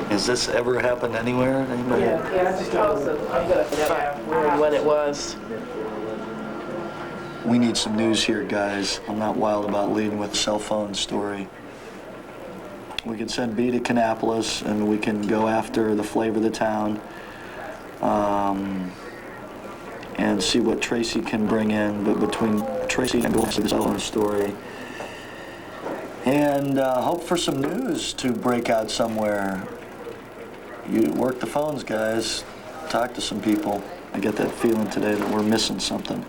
[SPEAKER 1] Has this ever happened anywhere? Anybody?
[SPEAKER 2] Yeah, I just when it was.
[SPEAKER 1] We need some news here, guys. I'm not wild about leading with a cell phone story. We can send B to Kannapolis, and we can go after the flavor of the town, and see what Tracy can bring in. But between Tracy and the cell phone story, and hope for some news to break out somewhere. You work the phones, guys. Talk to some people. I get that feeling today that we're missing something.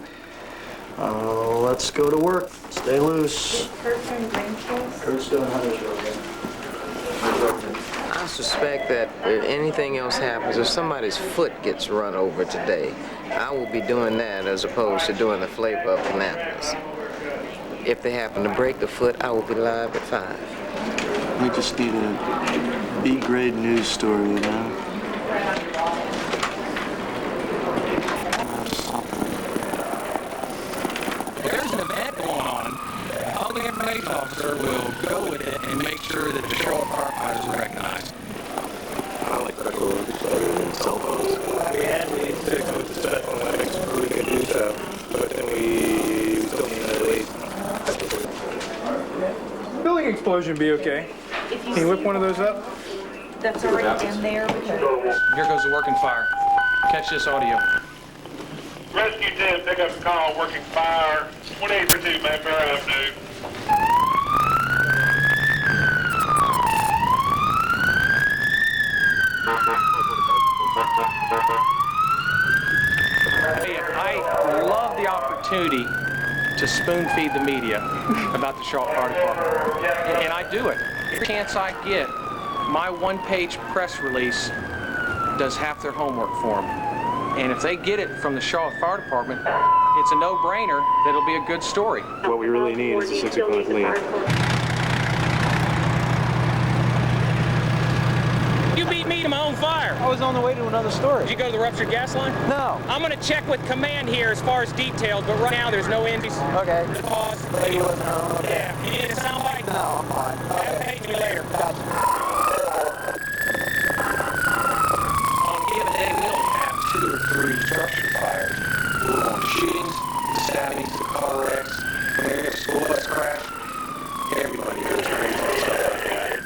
[SPEAKER 1] Let's go to work. Stay loose. Kurt's doing Huntersville again.
[SPEAKER 17] I suspect that if anything else happens, if somebody's foot gets run over today, I will be doing that as opposed to doing the flavor of Kannapolis. If they happen to break the foot, I will be live at 5.
[SPEAKER 1] We just need a B-grade news story, you know?
[SPEAKER 10] There's an event going on. The public information officer will go with it and make sure that the Charlotte firefighters are recognized.
[SPEAKER 5] I like that little than cell phones. We had to stick with the special Olympics so we could do so, but then we still need another lead.
[SPEAKER 12] Building explosion be okay. Can you whip one of those up?
[SPEAKER 16] That's already in there.
[SPEAKER 4] Here goes the working fire. Catch this audio.
[SPEAKER 18] Rescue 10, pick up a call, working fire, 1832 Mayfair Avenue.
[SPEAKER 4] Hey, I love the opportunity to spoon feed the media about the Charlotte Fire Department. And I do it. Every chance I get, my one-page press release does half their homework for them. And if they get it from the Charlotte Fire Department, it's a no-brainer that it'll be a good story.
[SPEAKER 12] What we really need is a 6 o'clock lead.
[SPEAKER 19] You beat me to my own fire.
[SPEAKER 14] I was on the way to another story.
[SPEAKER 19] Did you go to the ruptured gas line?
[SPEAKER 14] No.
[SPEAKER 19] I'm going to check with command here as far as details, but right now there's no indies.
[SPEAKER 14] Okay.
[SPEAKER 19] Pause.
[SPEAKER 14] Okay.
[SPEAKER 19] Yeah. You need a soundbite?
[SPEAKER 14] No, I'm fine.
[SPEAKER 19] Okay. Page me later.
[SPEAKER 14] Gotcha.
[SPEAKER 10] On a given day, we only have 2 or 3 structure fires. We're on shootings, the stabbings, the car wrecks, when there's a school bus crash. Everybody goes crazy and stuff like that.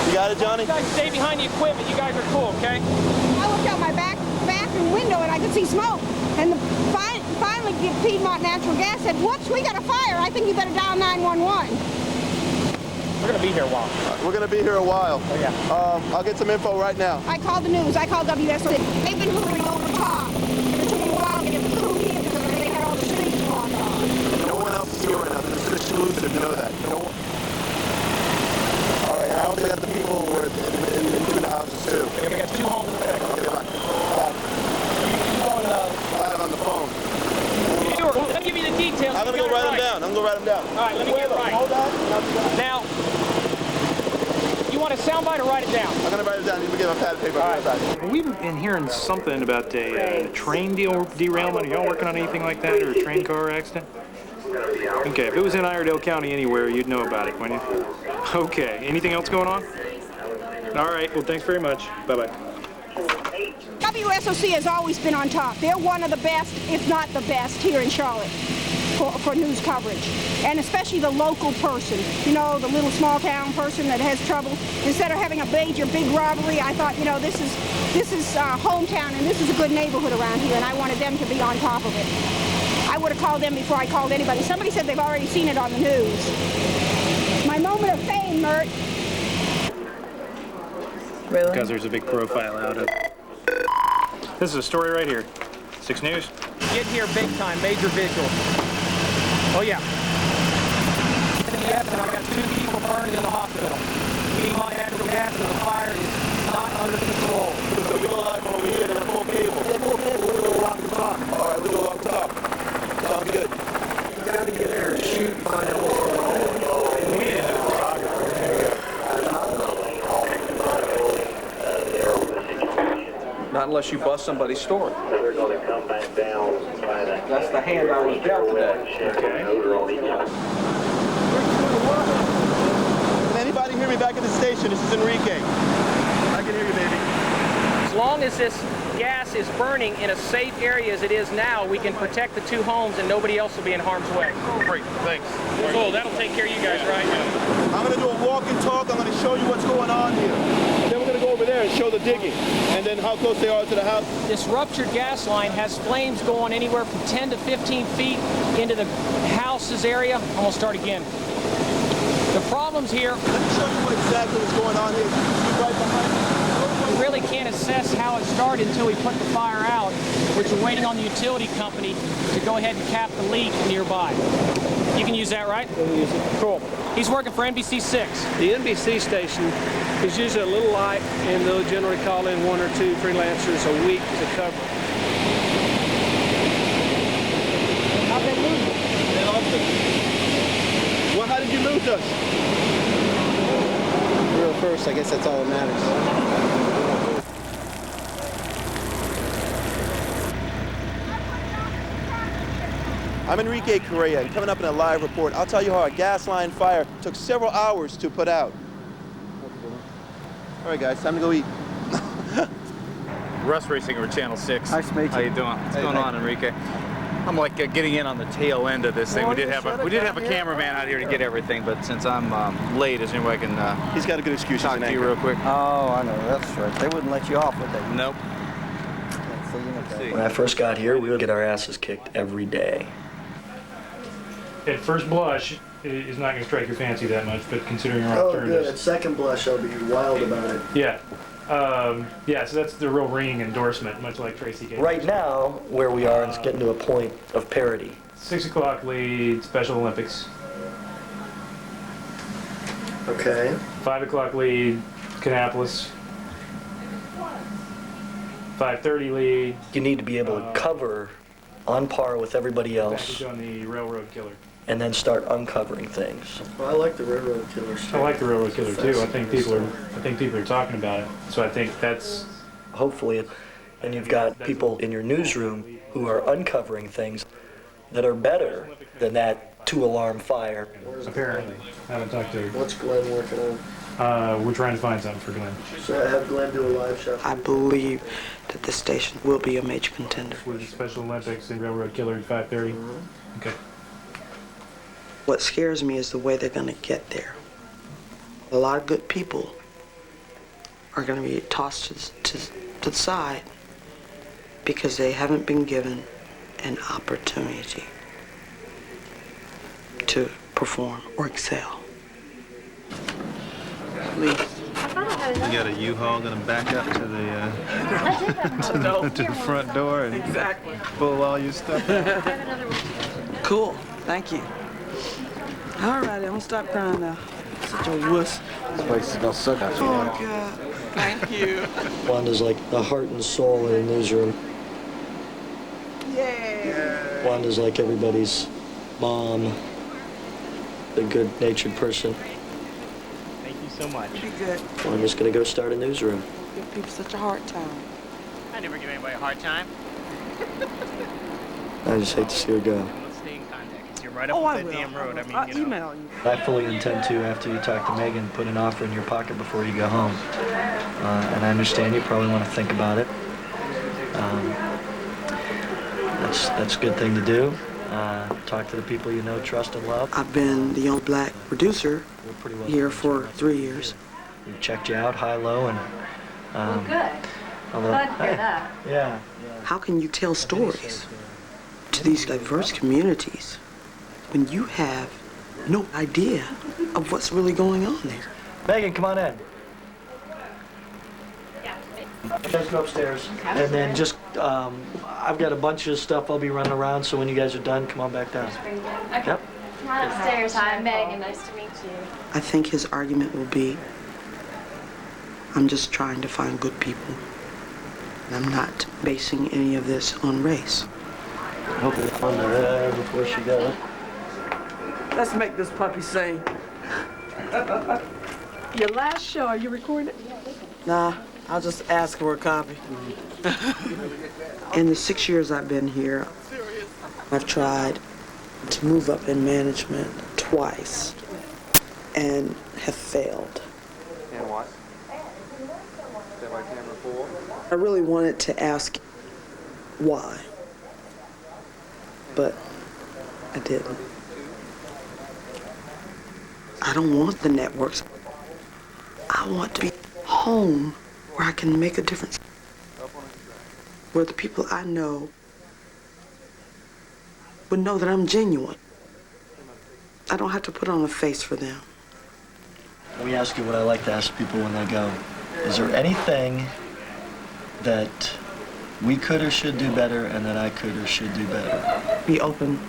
[SPEAKER 14] You got it, Johnny?
[SPEAKER 19] You guys stay behind the equipment. You guys are cool, okay?
[SPEAKER 20] I looked out my bathroom window and I could see smoke. And finally, Piedmont Natural Gas said, "Whoops, we got a fire. I think you better dial 911."
[SPEAKER 19] We're going to be here a while.
[SPEAKER 14] We're going to be here a while.
[SPEAKER 19] Oh, yeah.
[SPEAKER 14] I'll get some info right now.
[SPEAKER 20] I called the news. I called WSOC. They've been hoovering over top. It took them a while to get the crew here because they had all the streets blocked off.
[SPEAKER 14] No one else is here right now. This is exclusive. Know that. No one. All right. I also got the people who were in the houses too.
[SPEAKER 19] Okay, we got 2 homes.
[SPEAKER 14] Okay, bye. Live on the phone.
[SPEAKER 19] Sure. Let me give you the details.
[SPEAKER 14] I'm going to go write them down. I'm going to write them down.
[SPEAKER 19] All right, let me get it right.
[SPEAKER 14] Hold on.
[SPEAKER 19] Now, you want a soundbite or write it down?
[SPEAKER 14] I'm going to write it down. You can get my pad of paper. All right. Back.
[SPEAKER 12] We've been hearing something about a train derailment. Are y'all working on anything like that, or a train car accident? Okay, if it was in Iredell County anywhere, you'd know about it, wouldn't you? Okay, anything else going on? All right, well, thanks very much. Bye-bye.
[SPEAKER 20] WSOC has always been on top. They're one of the best, if not the best, here in Charlotte for news coverage. And especially the local person, you know, the little small town person that has trouble. Instead of having a major big robbery, I thought, you know, this is hometown and this is a good neighborhood around here, and I wanted them to be on top of it. I would have called them before I called anybody. Somebody said they've already seen it on the news. My moment of fame, Mert.
[SPEAKER 12] Really? Because there's a big profile out of it. This is a story right here. 6 News.
[SPEAKER 19] Get here big time, major visual. Oh, yeah. Yes, and I got 2 people burned in the hospital. Piedmont Natural Gas and the fire is not under control.
[SPEAKER 14] So we go live over here. They're full cable. They're full cable. We'll go along the top. All right, we'll go along the top. Sounds good.
[SPEAKER 10] You got to get there and shoot and find
[SPEAKER 4] Not unless you bust somebody's store.
[SPEAKER 18] They're going to come back down by that.
[SPEAKER 4] That's the hand I was dealt today.
[SPEAKER 18] Okay.
[SPEAKER 14] Can anybody hear me back at the station? This is Enrique. I can hear you, baby.
[SPEAKER 8] As long as this gas is burning in a safe area as it is now, we can protect the 2 homes and nobody else will be in harm's way.
[SPEAKER 14] Great, thanks.
[SPEAKER 8] Cool, that'll take care of you guys, right?
[SPEAKER 14] I'm going to do a walk and talk. I'm going to show you what's going on here. Then we're going to go over there and show the digging, and then how close they are to the house.
[SPEAKER 8] This ruptured gas line has flames going anywhere from 10 to 15 feet into the house's area. I'm going to start again. The problems here...
[SPEAKER 14] Let me show you what exactly is going on here. Right behind me.
[SPEAKER 8] We really can't assess how it started until we put the fire out, which we're waiting on the utility company to go ahead and cap the leak nearby. You can use that, right?
[SPEAKER 6] We can use it.
[SPEAKER 8] Cool. He's working for NBC 6.
[SPEAKER 6] The NBC station is usually a little light, and they'll generally call in 1 or 2 freelancers a week to cover.
[SPEAKER 8] How'd they lose it?
[SPEAKER 14] They lost it. Well, how did you lose us?
[SPEAKER 1] We were first. I guess that's all that matters.
[SPEAKER 14] I'm Enrique Correa, and coming up in a live report, I'll tell you how a gas line fire took several hours to put out. All right, guys, time to go eat.
[SPEAKER 21] Russ Racing over Channel 6.
[SPEAKER 1] Nice to meet you.
[SPEAKER 21] How you doing? What's going on, Enrique? I'm like getting in on the tail end of this thing. We did have a cameraman out here to get everything, but since I'm late, is there any way I can
[SPEAKER 14] He's got a good excuse.
[SPEAKER 21] talk to you real quick?
[SPEAKER 1] Oh, I know. That's right. They wouldn't let you off, would they?
[SPEAKER 21] Nope.
[SPEAKER 1] When I first got here, we would get our asses kicked every day.
[SPEAKER 22] At first blush, it's not going to strike your fancy that much, but considering our
[SPEAKER 1] Oh, good.
[SPEAKER 22] alternatives.
[SPEAKER 1] At second blush, I'll be wild about it.
[SPEAKER 22] Yeah. Yeah, so that's the real ringing endorsement, much like Tracy gave.
[SPEAKER 1] Right now, where we are, it's getting to a point of parity.
[SPEAKER 22] 6 o'clock lead, Special Olympics.
[SPEAKER 1] Okay.
[SPEAKER 22] 5 o'clock lead, Kannapolis. 5:30 lead.
[SPEAKER 1] You need to be able to cover on par with everybody else.
[SPEAKER 22] Package on the Railroad Killer.
[SPEAKER 1] And then start uncovering things. Well, I like the Railroad Killer.
[SPEAKER 22] I like the Railroad Killer too. I think people are talking about it. So I think that's
[SPEAKER 1] hopefully, and you've got people in your newsroom who are uncovering things that are better than that 2-alarm fire.
[SPEAKER 22] apparently. I haven't talked to.
[SPEAKER 1] What's Glenn working on?
[SPEAKER 22] We're trying to find something for Glenn.
[SPEAKER 1] So I have Glenn do a live show.
[SPEAKER 2] I believe that the station will be a major contender.
[SPEAKER 22] For the Special Olympics and Railroad Killer at 5:30. Okay.
[SPEAKER 2] What scares me is the way they're going to get there. A lot of good people are going to be tossed to the side because they haven't been given an opportunity to perform or excel. Lee.
[SPEAKER 21] You got a U-Haul gonna back up to the to the front door and pull all your stuff out.
[SPEAKER 2] Cool. Thank you. All right, I'm gonna stop crying now. Such a wuss.
[SPEAKER 1] This place is gonna suck out you.
[SPEAKER 2] Oh, God. Thank you.
[SPEAKER 1] Wanda's like the heart and soul in the newsroom.
[SPEAKER 2] Yay.
[SPEAKER 1] Wanda's like everybody's mom, a good-natured person.
[SPEAKER 8] Thank you so much.
[SPEAKER 2] Be good.
[SPEAKER 1] Well, I'm just gonna go start a newsroom.
[SPEAKER 2] Give people such a hard time.
[SPEAKER 8] I never give anybody a hard time.
[SPEAKER 1] I just hate to see her go.
[SPEAKER 8] Let's stay in contact. You're right up that damn road. I mean,
[SPEAKER 2] I'll email you.
[SPEAKER 1] I fully intend to, after you talk to Megan, put an offer in your pocket before you go home. And I understand you probably want to think about it. That's a good thing to do. Talk to the people you know, trust, and love.
[SPEAKER 2] I've been the only black producer here for 3 years.
[SPEAKER 1] We checked you out high, low, and...
[SPEAKER 9] Good.
[SPEAKER 1] Although,
[SPEAKER 9] Glad to hear that.
[SPEAKER 1] Yeah.
[SPEAKER 2] How can you tell stories to these diverse communities when you have no idea of what's really going on there?
[SPEAKER 1] Megan, come on in. You guys go upstairs, and then just, I've got a bunch of stuff I'll be running around, so when you guys are done, come on back down.
[SPEAKER 9] Okay.
[SPEAKER 1] Yep.
[SPEAKER 9] Come on upstairs. Hi, I'm Megan. Nice to meet you.
[SPEAKER 2] I think his argument will be, I'm just trying to find good people. And I'm not basing any of this on race.
[SPEAKER 1] Hopefully fun to her before she goes.
[SPEAKER 2] Let's make this puppy sing.
[SPEAKER 24] Your last show, are you recording?
[SPEAKER 2] Nah, I'll just ask for a copy. In the 6 years I've been here, I've tried to move up in management twice and have failed.
[SPEAKER 4] And what? Stand by camera 4.
[SPEAKER 2] I really wanted to ask why, but I didn't. I don't want the networks. I want to be home where I can make a difference, where the people I know would know that I'm genuine. I don't have to put on a face for them.
[SPEAKER 1] Let me ask you what I like to ask people when they go. Is there anything that we could or should do better and that I could or should do better?
[SPEAKER 2] Be open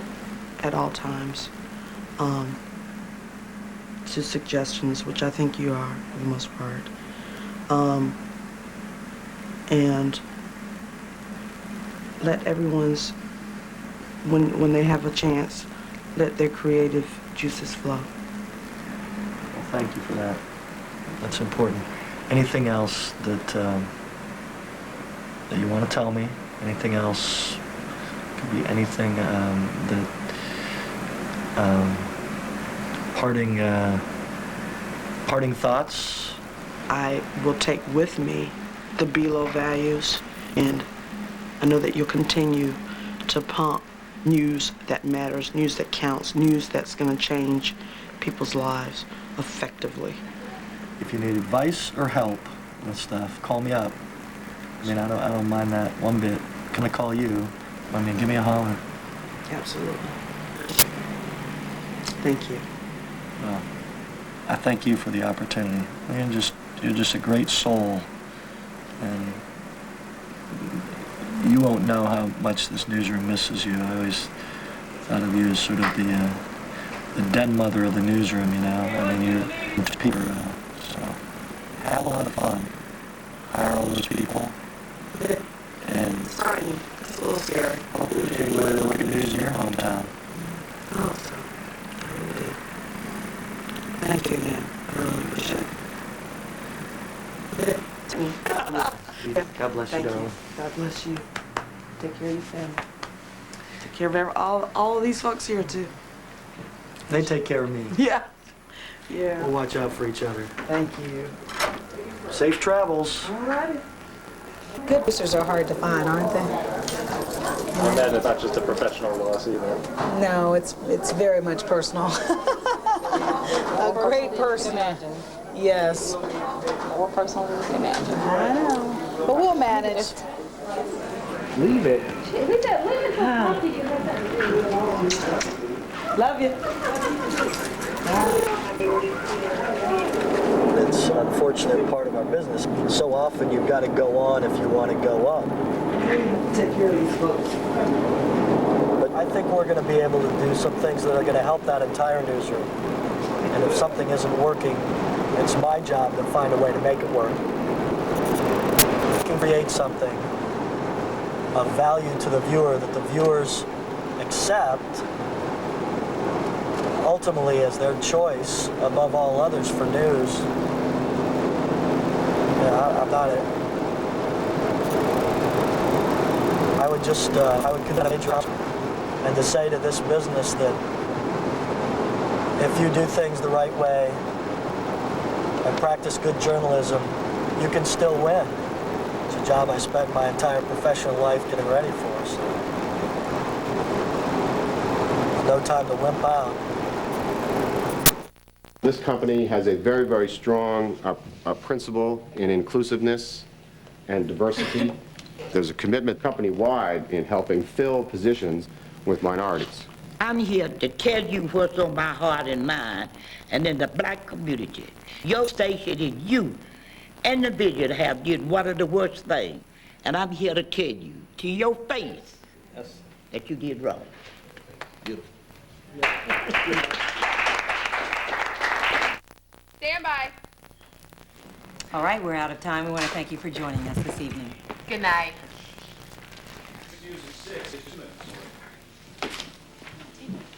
[SPEAKER 2] at all times to suggestions, which I think you are for the most part. And let everyone's, when they have a chance, let their creative juices flow.
[SPEAKER 1] Well, thank you for that. That's important. Anything else that that you want to tell me? Anything else? Could be anything that parting thoughts.
[SPEAKER 2] I will take with me the BELO values, and I know that you'll continue to pump news that matters, news that counts, news that's going to change people's lives effectively.
[SPEAKER 1] If you need advice or help with stuff, call me up. I mean, I don't mind that one bit. Can I call you? I mean, give me a holler.
[SPEAKER 2] Absolutely. Thank you.
[SPEAKER 1] Well, I thank you for the opportunity. You're just a great soul, and you won't know how much this newsroom misses you. I always thought of you as sort of the den mother of the newsroom, you know. I mean, you're people, so have a lot of fun. Hire all those people, and
[SPEAKER 2] it's a little scary.
[SPEAKER 1] Hopefully you enjoy the wicked news in your hometown.
[SPEAKER 2] Awesome. Thank you, man. I really appreciate it.
[SPEAKER 1] God bless you, darling.
[SPEAKER 2] God bless you. Take care of your family. Take care of all of these folks here, too.
[SPEAKER 1] They take care of me.
[SPEAKER 2] Yeah. Yeah.
[SPEAKER 1] We'll watch out for each other.
[SPEAKER 2] Thank you.
[SPEAKER 1] Safe travels.
[SPEAKER 2] All righty.
[SPEAKER 3] Good boosters are hard to find, aren't they?
[SPEAKER 22] I imagine it's not just a professional loss either.
[SPEAKER 3] No, it's very much personal. A great person. Yes.
[SPEAKER 7] More personal than you can imagine.
[SPEAKER 3] I know. But we'll manage.
[SPEAKER 22] Leave it.
[SPEAKER 2] Love you.
[SPEAKER 1] It's an unfortunate part of our business. So often you've got to go on if you want to go up.
[SPEAKER 2] Take care of these folks.
[SPEAKER 1] But I think we're going to be able to do some things that are going to help that entire newsroom. And if something isn't working, it's my job to find a way to make it work. We can create something of value to the viewer that the viewers accept ultimately as their choice above all others for news. Yeah, I'm not it. I would just, I would consider a job and to say to this business that if you do things the right way and practice good journalism, you can still win. It's a job I spent my entire professional life getting ready for, so there's no time to wimp out.
[SPEAKER 11] This company has a very, very strong principle in inclusiveness and diversity. There's a commitment company-wide in helping fill positions with minorities.
[SPEAKER 15] I'm here to tell you what's on my heart and mind, and in the black community. Your station and you, individual, have did one of the worst things, and I'm here to tell you, to your face, that you did wrong. Beautiful.
[SPEAKER 7] Stand by.
[SPEAKER 24] All right, we're out of time. We want to thank you for joining us this evening.
[SPEAKER 7] Good night.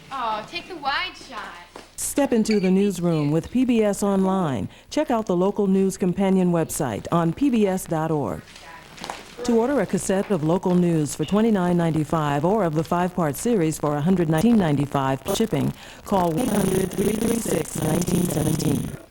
[SPEAKER 7] Oh, take the wide shot.
[SPEAKER 5] Step into the newsroom with PBS Online. Check out the local news companion website on pbs.org. To order a cassette of local news for $29.95 or of the 5-part series for $119.95 shipping, call 1-800-336-1917.